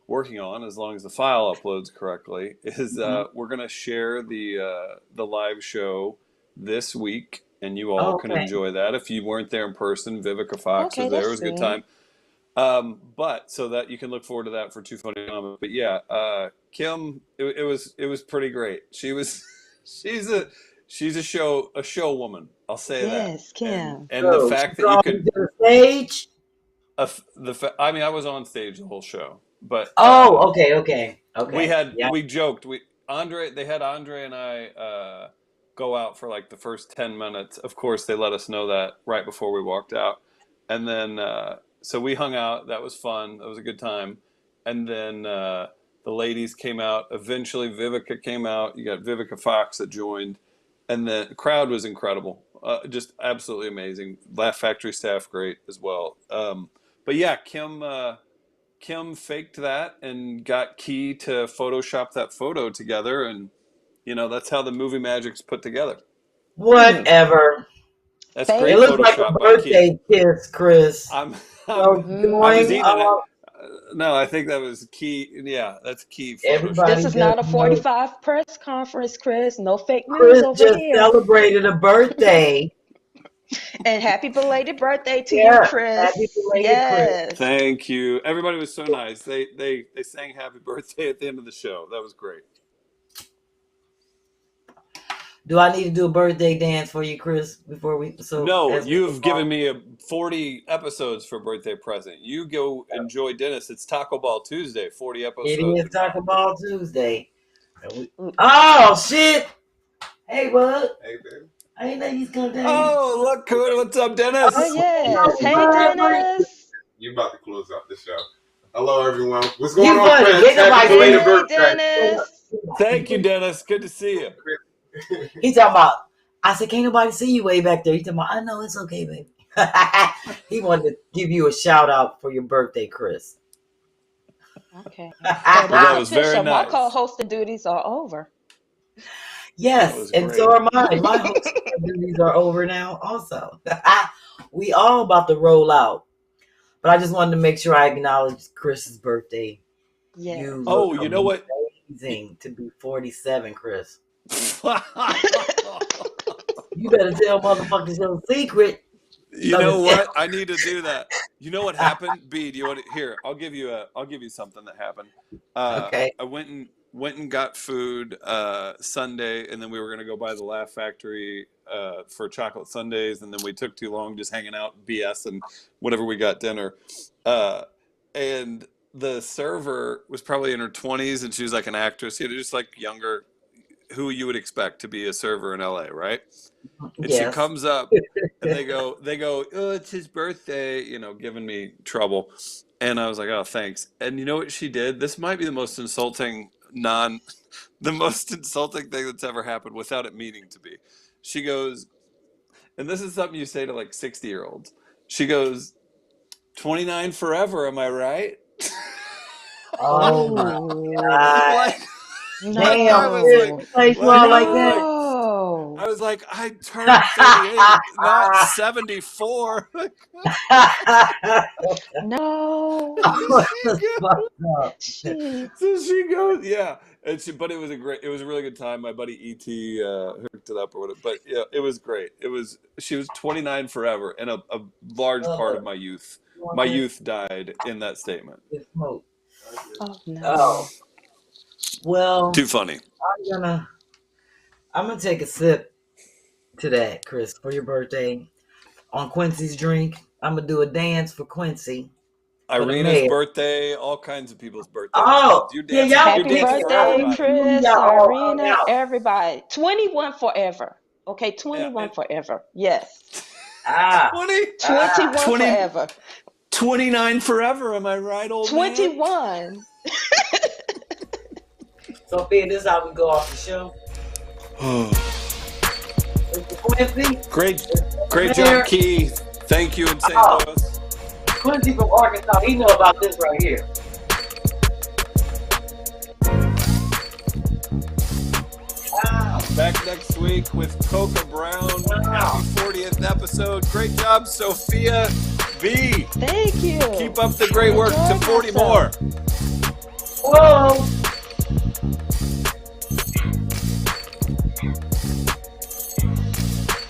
working on, as long as the file uploads correctly, is we're going to share the live show this week, and you all can enjoy that. If you weren't there in person, Vivica Fox was there. It was a good time. But so that you can look forward to that for Two Funny Mamas. But yeah, Kim, it was pretty great. She's a show woman. I'll say that. Yes, Kim. And the fact that you could the stage. I was on stage the whole show, but okay. We joked. They had Andre and I go out for like the first 10 minutes. Of course, they let us know that right before we walked out, and then so we hung out. That was fun. That was a good time. And then the ladies came out. Eventually, Vivica came out. You got Vivica Fox that joined, and the crowd was incredible. Just absolutely amazing. Laugh Factory staff great as well. But yeah, Kim faked that and got Key to Photoshop that photo together, and that's how the movie magic's put together. Whatever. That's great. It looks like a birthday kiss, Chris. I was eating it. No, I think that was Key. Yeah, that's Key. This is not a 45 press conference, Chris. No fake news Chris over just here. Celebrated a birthday. And happy belated birthday to you, Chris. Happy belated Chris. Thank you. Everybody was so nice. They sang happy birthday at the end of the show. That was great. Do I need to do a birthday dance for you, Chris, before we? No, you've given me 40 episodes for birthday present. You go enjoy Dennis. It's Taco Ball Tuesday, 40 episodes. It is Taco Ball Tuesday. Oh shit! Hey, bud. Hey, baby. I didn't know he's coming down. Oh, look, good. What's up, Dennis? Oh, yes. Hey, Dennis. You about to close out the show. Hello, everyone. What's going on, funny. friends? Happy belated birthday. Dennis. Thank you, Dennis. Good to see you. He talking about. I said, can't nobody see you way back there. He talking about. I know it's okay, baby. He wanted to give you a shout out for your birthday, Chris. Okay. That was very nice. My co-hosting duties are over. Yes, and so are mine. My hosting duties are over now also. We all about to roll out. But I just wanted to make sure I acknowledge Chris's birthday. Yeah. You know what? Amazing to be 47, Chris. You better tell motherfuckers your secret. You know what? I need to do that. You know what happened? B, do you want to here? I'll give you something that happened. Okay. I went and got food Sunday, and then we were gonna go by the Laugh Factory for chocolate sundaes, and then we took too long just hanging out, BS, and whatever we got dinner. And the server was probably in her 20s, and she was like an actress, just like younger, who you would expect to be a server in LA, right? And Yes. she comes up, and they go, oh, it's his birthday, giving me trouble. And I was like, oh, thanks. And you know what she did? This might be the most insulting thing that's ever happened without it meaning to be. She goes, and this is something you say to like 60-year-olds. She goes, 29 forever, am I right? Oh my God. No. I was like, I turned 38, not 74. No. So she goes, yeah. But it was a really good time. My buddy E.T. hooked it up or whatever. But yeah, it was great. She was 29 forever, and a large part of my youth died in that statement. Oh no. Oh. Well, Too funny. I'm gonna take a sip to that, Chris, for your birthday. On Quincy's drink, I'm gonna do a dance for Quincy. Irina's birthday, all kinds of people's birthdays. Oh, Happy birthday, Chris, Irina, everybody. 21 forever. Okay, 21 forever. Yes. 21 forever. 29 forever, am I right, old 21. man? Sophia, this is how we go off the show. Great job, Key. Thank you in St. Louis. Quincy from Arkansas, he know about this right here. Back next week with Coca Brown. Happy 40th episode. Great job, Sophia B. Thank you. Keep up the great work to 40 more. Whoa.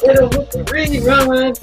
It'll look rerun.